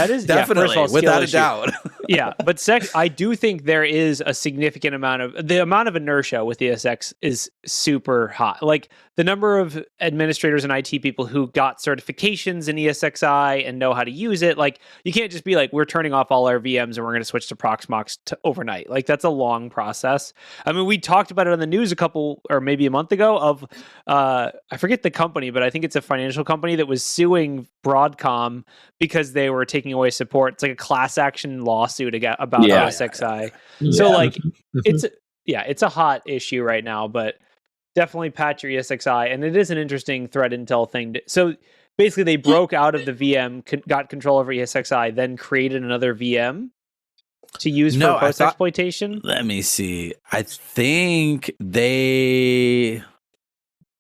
is definitely without a doubt. Yeah, but I do think there is a significant amount of inertia with ESX is super high. Like the number of administrators and IT people who got certifications in ESXi and know how to use it. Like you can't just be like, we're turning off all our VMs and we're going to switch to Proxmox overnight. Like that's a long process. I mean, we talked about it on the news a couple or maybe a month ago of I forget the company, but I think it's a financial company that was suing Broadcom because they were taking away support. It's like a class action lawsuit about OSXi. So like it's a hot issue right now, but definitely patch your ESXi. And it is an interesting threat intel thing. So basically they broke out of the VM, got control over ESXi, then created another VM to use for post exploitation? Let me see. I think they.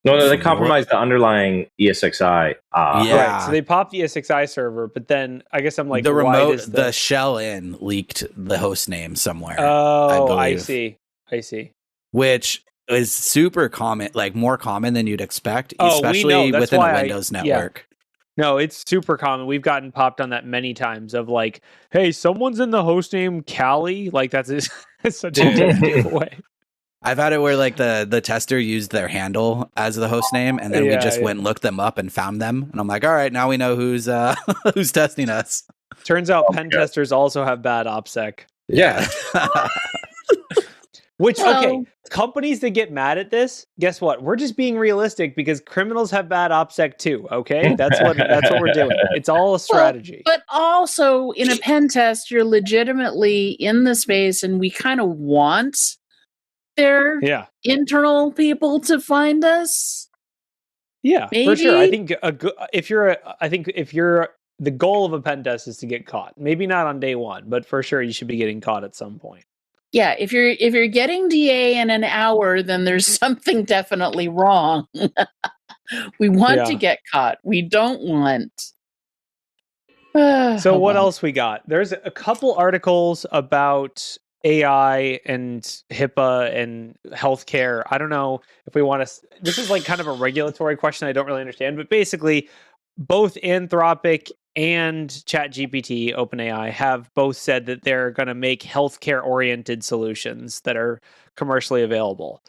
No, they compromised the underlying ESXi. Right. So they popped the ESXi server, but then I guess I'm like, the why remote, does the shell in leaked the host name somewhere. Oh, I see. Which is super common, like more common than you'd expect, Oh, especially within a Windows network. No, it's super common. We've gotten popped on that many times of like, hey, someone's in the host name Callie. Like that's it's such a dead giveaway. I've had it where like the tester used their handle as the host name, and then we just went and looked them up and found them. And I'm like, all right, now we know who's who's testing us. Turns out pen testers also have bad OPSEC. Yeah. Which, okay, companies that get mad at this, guess what? We're just being realistic because criminals have bad OPSEC too, okay? That's what we're doing. It's all a strategy. But also, in a pen test, you're legitimately in the space, and we kind of want their internal people to find us. Yeah, maybe? For sure. I think if you're the goal of a pen test is to get caught. Maybe not on day one, but for sure you should be getting caught at some point. Yeah, if you're getting DA in an hour, then there's something definitely wrong. We want to get caught. We don't want. So what else we got? There's a couple articles about AI and HIPAA and healthcare. I don't know if we want to. This is like kind of a regulatory question I don't really understand, but basically, both Anthropic and ChatGPT, OpenAI, have both said that they're going to make healthcare-oriented solutions that are commercially available.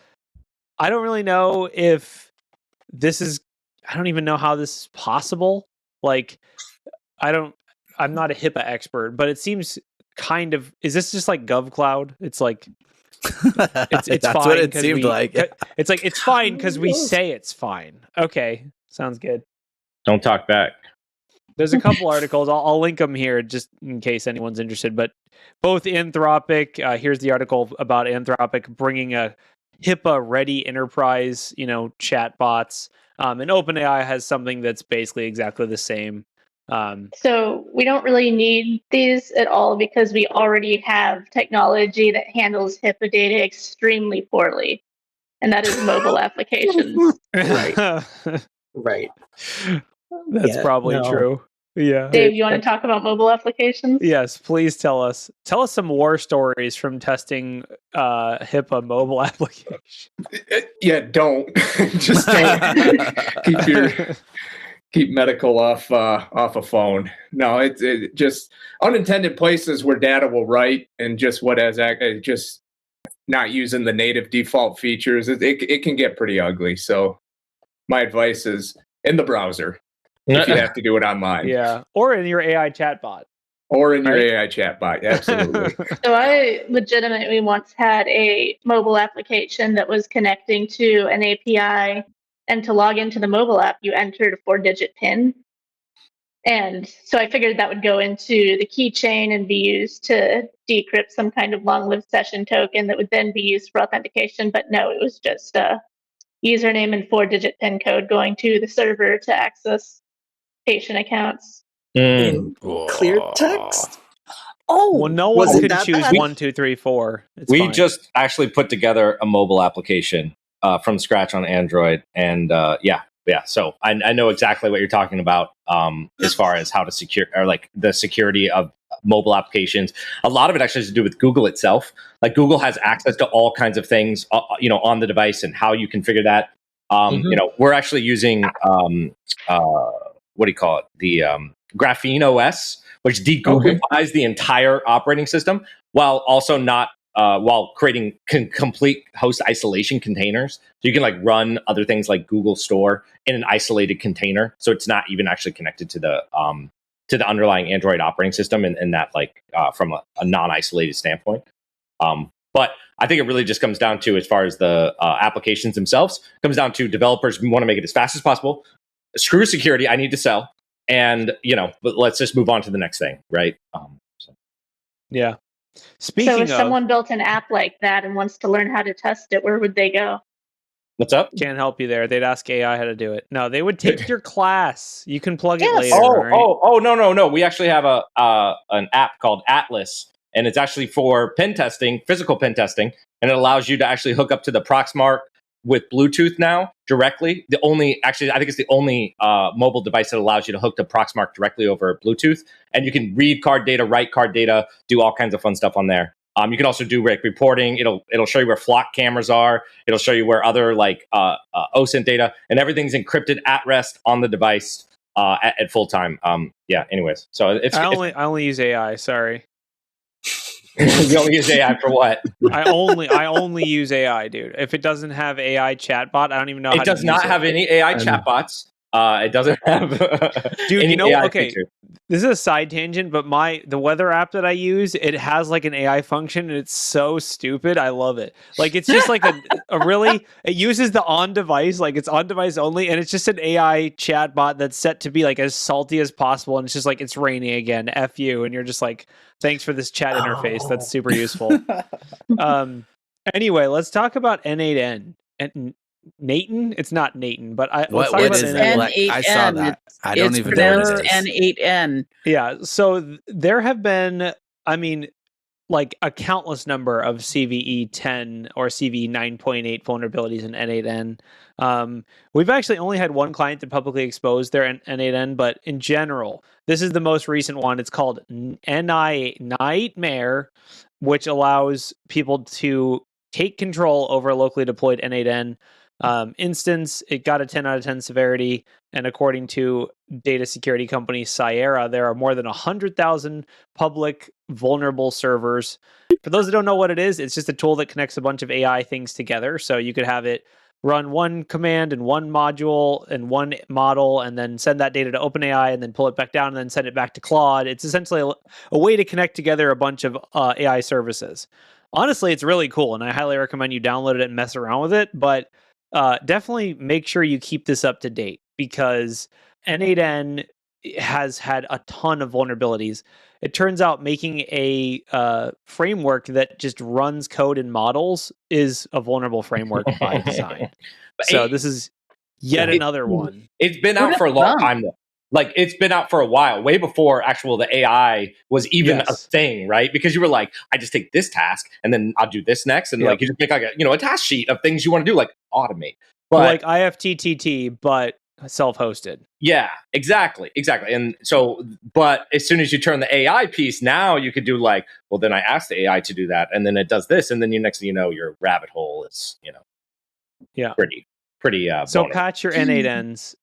I don't really know if this is. I don't even know how this is possible. Like, I'm not a HIPAA expert, but it seems kind of. Is this just like GovCloud? It's like. It's That's fine what it seemed like. It's like it's fine because we say it's fine. Okay, sounds good. Don't talk back. There's a couple articles. I'll link them here just in case anyone's interested. But both Anthropic, here's the article about Anthropic bringing a HIPAA-ready enterprise, chat bots, and OpenAI has something that's basically exactly the same. So we don't really need these at all because we already have technology that handles HIPAA data extremely poorly, and that is mobile applications. Right. That's probably true. Yeah. Dave, you want to talk about mobile applications? Yes, please tell us some war stories from testing HIPAA mobile application. Yeah, don't. Just don't. Keep medical off a phone. No, it just unintended places where data will write and just just not using the native default features. It can get pretty ugly. So my advice is in the browser if you have to do it online. Yeah, or in your AI chatbot. Or in your AI chatbot, absolutely. So I legitimately once had a mobile application that was connecting to an API, and to log into the mobile app, you entered a 4-digit PIN. And so I figured that would go into the keychain and be used to decrypt some kind of long-lived session token that would then be used for authentication. But no, it was just a username and 4-digit PIN code going to the server to access patient accounts. In clear text? Oh, well, no one could choose bad? 1, 2, 3, 4. We just actually put together a mobile application from scratch on Android, and so I know exactly what you're talking about as far as how to secure or like the security of mobile applications. A lot of it actually has to do with Google itself. Like Google has access to all kinds of things, on the device and how you configure that. We're actually using what do you call it? The Graphene OS, which de-Googleifies the entire operating system while also not while creating complete host isolation containers. So you can like run other things like Google Store in an isolated container. So it's not even actually connected to the underlying Android operating system and that like from a non-isolated standpoint. But I think it really just comes down to, as far as the applications themselves, comes down to developers want to make it as fast as possible. Screw security, I need to sell. And, but let's just move on to the next thing, right? Yeah. So if someone built an app like that and wants to learn how to test it, where would they go? What's up? Can't help you there. They'd ask AI how to do it. No, they would take your class. You can plug it later. No. We actually have an app called Atlas, and it's actually for pen testing, physical pen testing, and it allows you to actually hook up to the Proxmark with Bluetooth now directly. I think it's the only mobile device that allows you to hook to Proxmark directly over Bluetooth, and you can read card data, write card data, do all kinds of fun stuff on there. You can also do reporting. It'll show you where flock cameras are. It'll show you where other OSINT data, and everything's encrypted at rest on the device at full time. Anyways, so I only use AI. Sorry. You only use AI for what? I only use AI, dude. If it doesn't have AI chatbot, I don't even know. It does not have any AI chatbots. It doesn't have dude. any AI okay. feature. This is a side tangent, but the weather app that I use, it has like an AI function, and it's so stupid. I love it. Like it's just like it uses the on device, like it's on device only, and it's just an AI chatbot that's set to be like as salty as possible, and it's just like it's raining again, F you, and you're just like, thanks for this chat interface. That's super useful. Anyway, let's talk about N8N and Nathan. It's not Nathan, but let's talk about N8N. I saw that. I don't even know what it is. N8N. Yeah, so there have been, like a countless number of CVE 10 or CVE 9.8 vulnerabilities in N8N. We've actually only had one client that publicly exposed their N8N, but in general, this is the most recent one. It's called NI Nightmare, which allows people to take control over a locally deployed N8N instance. It got a 10 out of 10 severity, and according to data security company Sierra, there are more than 100,000 public vulnerable servers. For those that don't know what it is, it's just a tool that connects a bunch of AI things together. So you could have it run one command and one module and one model, and then send that data to OpenAI, and then pull it back down and then send it back to Claude. It's essentially a way to connect together a bunch of AI services. Honestly, it's really cool, and I highly recommend you download it and mess around with it, but definitely make sure you keep this up to date, because N8N has had a ton of vulnerabilities. It turns out making a framework that just runs code in models is a vulnerable framework by design. So this is yet another one. It's been out for a long time, though. Like, it's been out for a while, way before the AI was even a thing, right? Because you were like, I just take this task and then I'll do this next. And like, you just make like a task sheet of things you want to do, like automate. But like IFTTT, but self-hosted. Yeah, exactly. And so, but as soon as you turn the AI piece, now you could do like, well, then I asked the AI to do that, and then it does this, and then next thing you know, your rabbit hole is, pretty. So vulnerable. patch your N8Ns.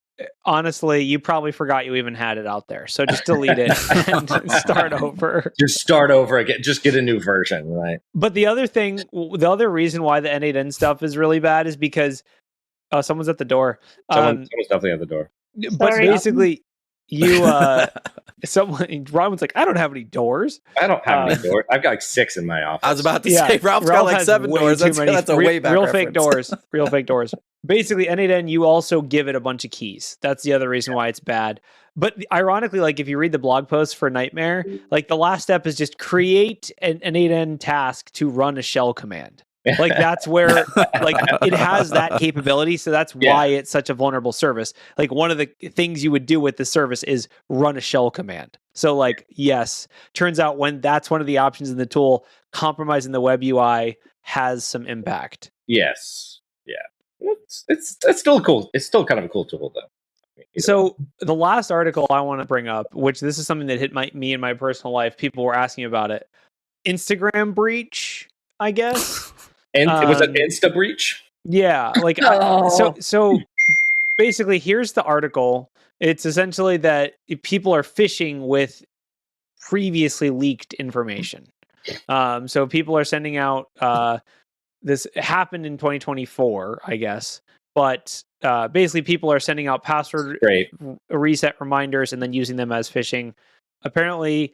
Honestly, you probably forgot you even had it out there. So just delete it and start over. Just start over again. Just get a new version, right? But the other reason why the N8N stuff is really bad is because someone's at the door. Someone's definitely at the door. But basically, Robin's like, I don't have any doors. I don't have any doors. I've got like 6 in my office. I was about to say, Ralph's got like 7 doors. That's a way back real reference. fake doors. Real fake doors. Basically, N8N, you also give it a bunch of keys. That's the other reason why it's bad. But ironically, like if you read the blog post for Nightmare, like the last step is just create an N8N task to run a shell command. Like that's where like it has that capability, so that's why it's such a vulnerable service. Like one of the things you would do with the service is run a shell command. So like yes, turns out when that's one of the options in the tool, compromising the web UI has some impact. Yes, yeah, it's still cool. It's still kind of a cool tool though. So the last article I want to bring up, which this is something that hit me in my personal life, people were asking about it. Instagram breach, I guess. And it was an Insta breach. Yeah, like so basically, here's the article. It's essentially that people are phishing with previously leaked information. So people are sending out this happened in 2024, I guess, but basically people are sending out password reset reminders and then using them as phishing. Apparently,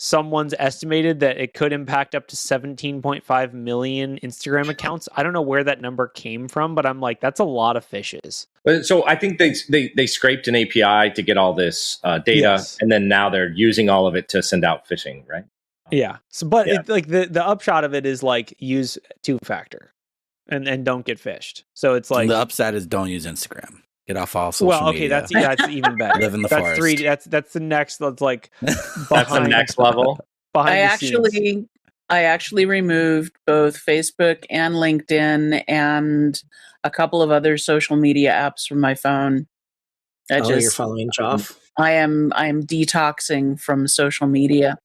someone's estimated that it could impact up to 17.5 million Instagram accounts. I don't know where that number came from, but I'm like, that's a lot of fishes. So I think they scraped an API to get all this data, and then now they're using all of it to send out phishing, right? Yeah. So, but It, like the upshot of it is like use 2-factor and don't get phished. So it's like the upside is don't use Instagram. Get off all social media. That's even better. Live in the forest. forest. That's the next. That's like that's the next level. Behind I the scenes. I actually removed both Facebook and LinkedIn and a couple of other social media apps from my phone. You're following Joff. I am detoxing from social media.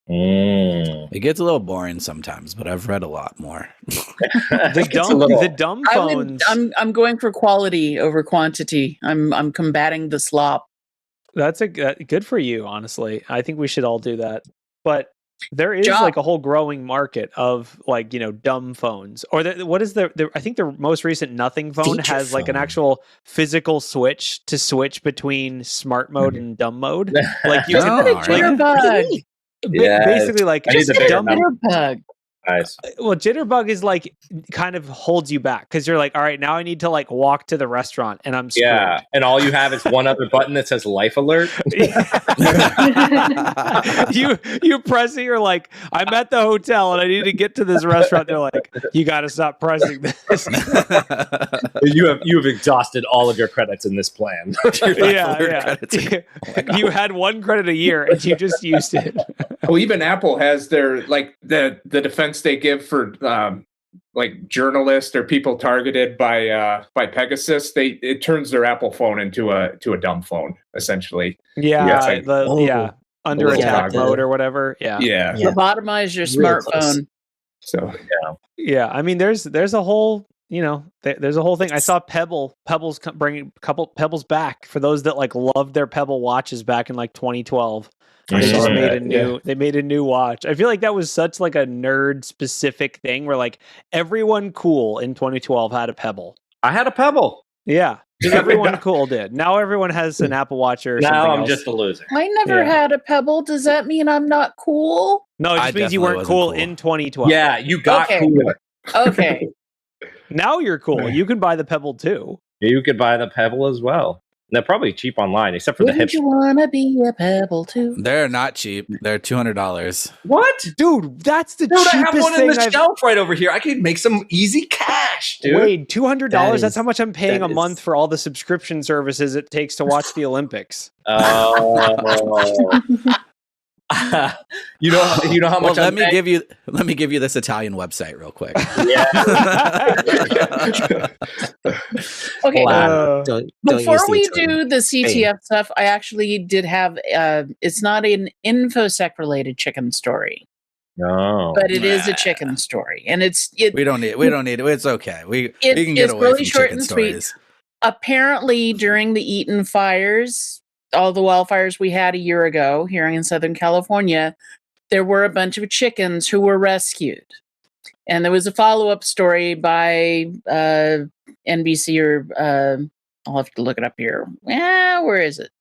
It gets a little boring sometimes, but I've read a lot more. The dumb phones. I'm going for quality over quantity. I'm combating the slop. That's good for you, honestly. I think we should all do that. But there is like a whole growing market of like, dumb phones. Or what is I think the most recent Nothing phone Feature has like an phone. actual physical switch to switch between smart mode and dumb mode. Like you No, can Jitterbug. basically like I need the bigger dumb number. Jitterbug. Nice. Well, jitterbug is like kind of holds you back because you're like, all right, now I need to like walk to the restaurant and I'm screwed. Yeah, and all you have is one other button that says life alert. you press it, you're like, I'm at the hotel and I need to get to this restaurant. They're like, you got to stop pressing this. you have exhausted all of your credits in this plan. Yeah. You had 1 credit a year and you just used it. Well, even Apple has their like the defense they give for like journalists or people targeted by Pegasus. It turns their Apple phone into a dumb phone essentially. Under attack mode or whatever. Yeah. Lobotomize your smartphone. So yeah. I mean, there's a whole there's a whole thing. I saw Pebbles bringing a couple Pebbles back for those that like loved their Pebble watches back in like 2012. They made a new watch. I feel like that was such like a nerd specific thing where like everyone cool in 2012 had a Pebble. I had a Pebble. Yeah. Everyone cool did. Now everyone has an Apple Watch or something else. Just a loser. I never had a Pebble. Does that mean I'm not cool? No, it just means you weren't cool in 2012. Yeah, you got cool. Okay. Now you're cool. You can buy the Pebble too. You could buy the Pebble as well. They're probably cheap online, except for the hip. You want to be a Pebble too? They're not cheap. They're $200. What? Dude, that's the cheapest cheapest I have one thing in the shelf right over here. I could make some easy cash, dude. Wait, $200? That's how much I'm paying a month for all the subscription services it takes to watch the Olympics. You know how much. Well, let me give you this Italian website real quick. Yeah. Okay. Before we do do the CTF stuff, I actually did have. It's not an infosec related chicken story. No, but it is a chicken story, and we don't need it. It's okay. We can get away really from short chicken and sweet. stories. Apparently, during the Eaton fires, all the wildfires we had a year ago here in Southern California, there were a bunch of chickens who were rescued. And there was a follow-up story by NBC or I'll have to look it up here. Where is it?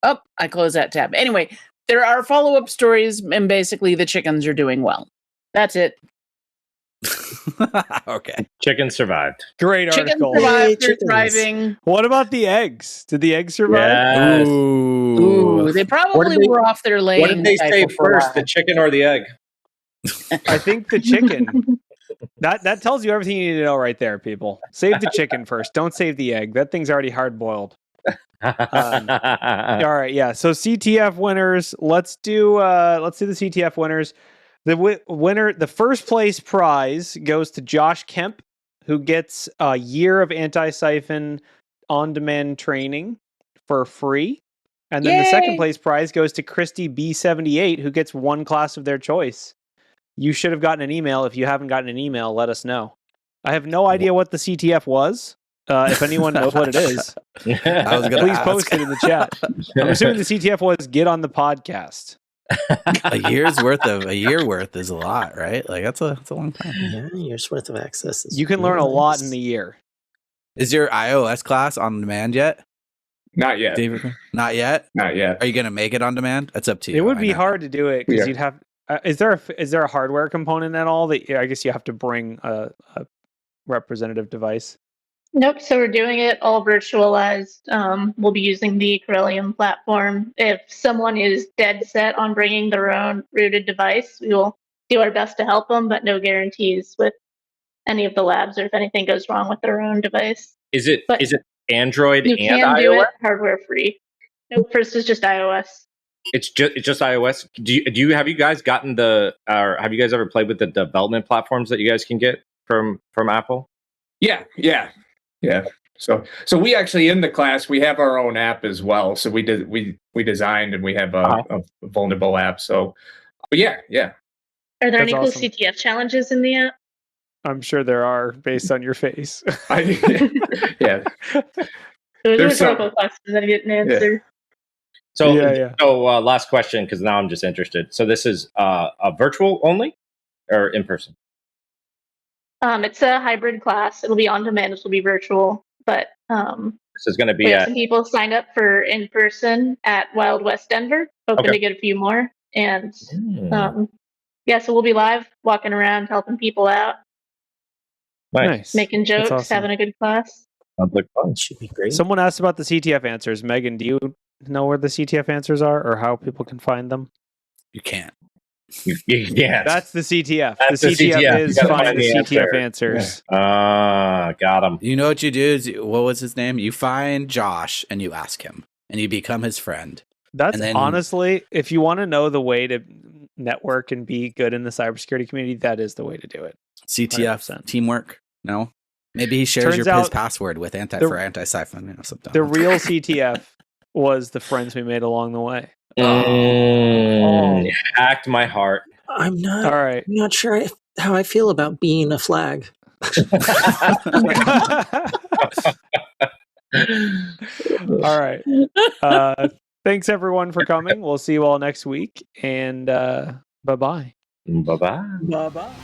Oh, I closed that tab. Anyway, there are follow-up stories, and basically the chickens are doing well. That's it. Okay. Chickens survived. Great article. Chickens survived. They're thriving. What about the eggs? Did the eggs survive? Yes. Ooh, they probably were off their laying. What did they say first, the chicken or the egg? I think the chicken. That tells you everything you need to know right there, people. Save the chicken first. Don't save the egg. That thing's already hard boiled. All right, yeah. So CTF winners. Let's do the CTF winners. The winner, the first place prize goes to Josh Kemp, who gets a year of anti-siphon on-demand training for free. And then the second place prize goes to Christy B78, who gets one class of their choice. You should have gotten an email. If you haven't gotten an email, let us know. I have no idea what the CTF was. If anyone knows what it is, please post it in the chat. I'm assuming the CTF was get on the podcast. A year worth is a lot, right? Like that's a long time. Yeah, a year's worth of access. You can learn a lot in a year. Is your iOS class on demand yet? Not yet. David? Not yet. Not yet. Are you going to make it on demand? That's up to you. It would be hard to do it because you'd have. Is there a hardware component at all that I guess you have to bring a representative device? Nope. So we're doing it all virtualized. We'll be using the Corellium platform. If someone is dead set on bringing their own rooted device, we will do our best to help them, but no guarantees with any of the labs or if anything goes wrong with their own device. Is it Android you and can iOS? do it hardware free. Nope. First is just iOS. It's just iOS. Have you guys gotten or have you guys ever played with the development platforms that you guys can get from Apple? Yeah. So we actually in the class we have our own app as well. So we designed and we have a vulnerable app. So, but yeah. Are there That's any cool awesome. CTF challenges in the app? I'm sure there are, based on your face. Yeah. Those There's are rhetorical questions that I didn't answer. So, Yeah. Last question, because now I'm just interested. So this is a virtual only or in person? It's a hybrid class. It'll be on demand. It'll be virtual, but This is going to be we have some people signed up for in person at Wild West Denver. Hoping to get a few more, and so we'll be live, walking around, helping people out, nice. making jokes, awesome. having a good class. Sounds like fun. Should be great. Someone asked about the CTF answers. Megan, do you know where the CTF answers are or how people can find them? You can't. Yeah, That's the CTF. That's the the CTF CTF. is You gotta find find the the CTF answer. answers. Got him. You know what you do is, what was his name? You find Josh and you ask him and you become his friend. That's And then- honestly, if you want to know the way to network and be good in the cybersecurity community, that is the way to do it. CTF 100%. teamwork? No? Maybe he shares Turns his out password with for anti-siphon. Something. The real CTF was the friends we made along the way. You hacked my heart. I'm not. All right. I'm not sure how I feel about being a flag. All right. Thanks everyone for coming. We'll see you all next week, and bye-bye. Bye-bye. Bye bye.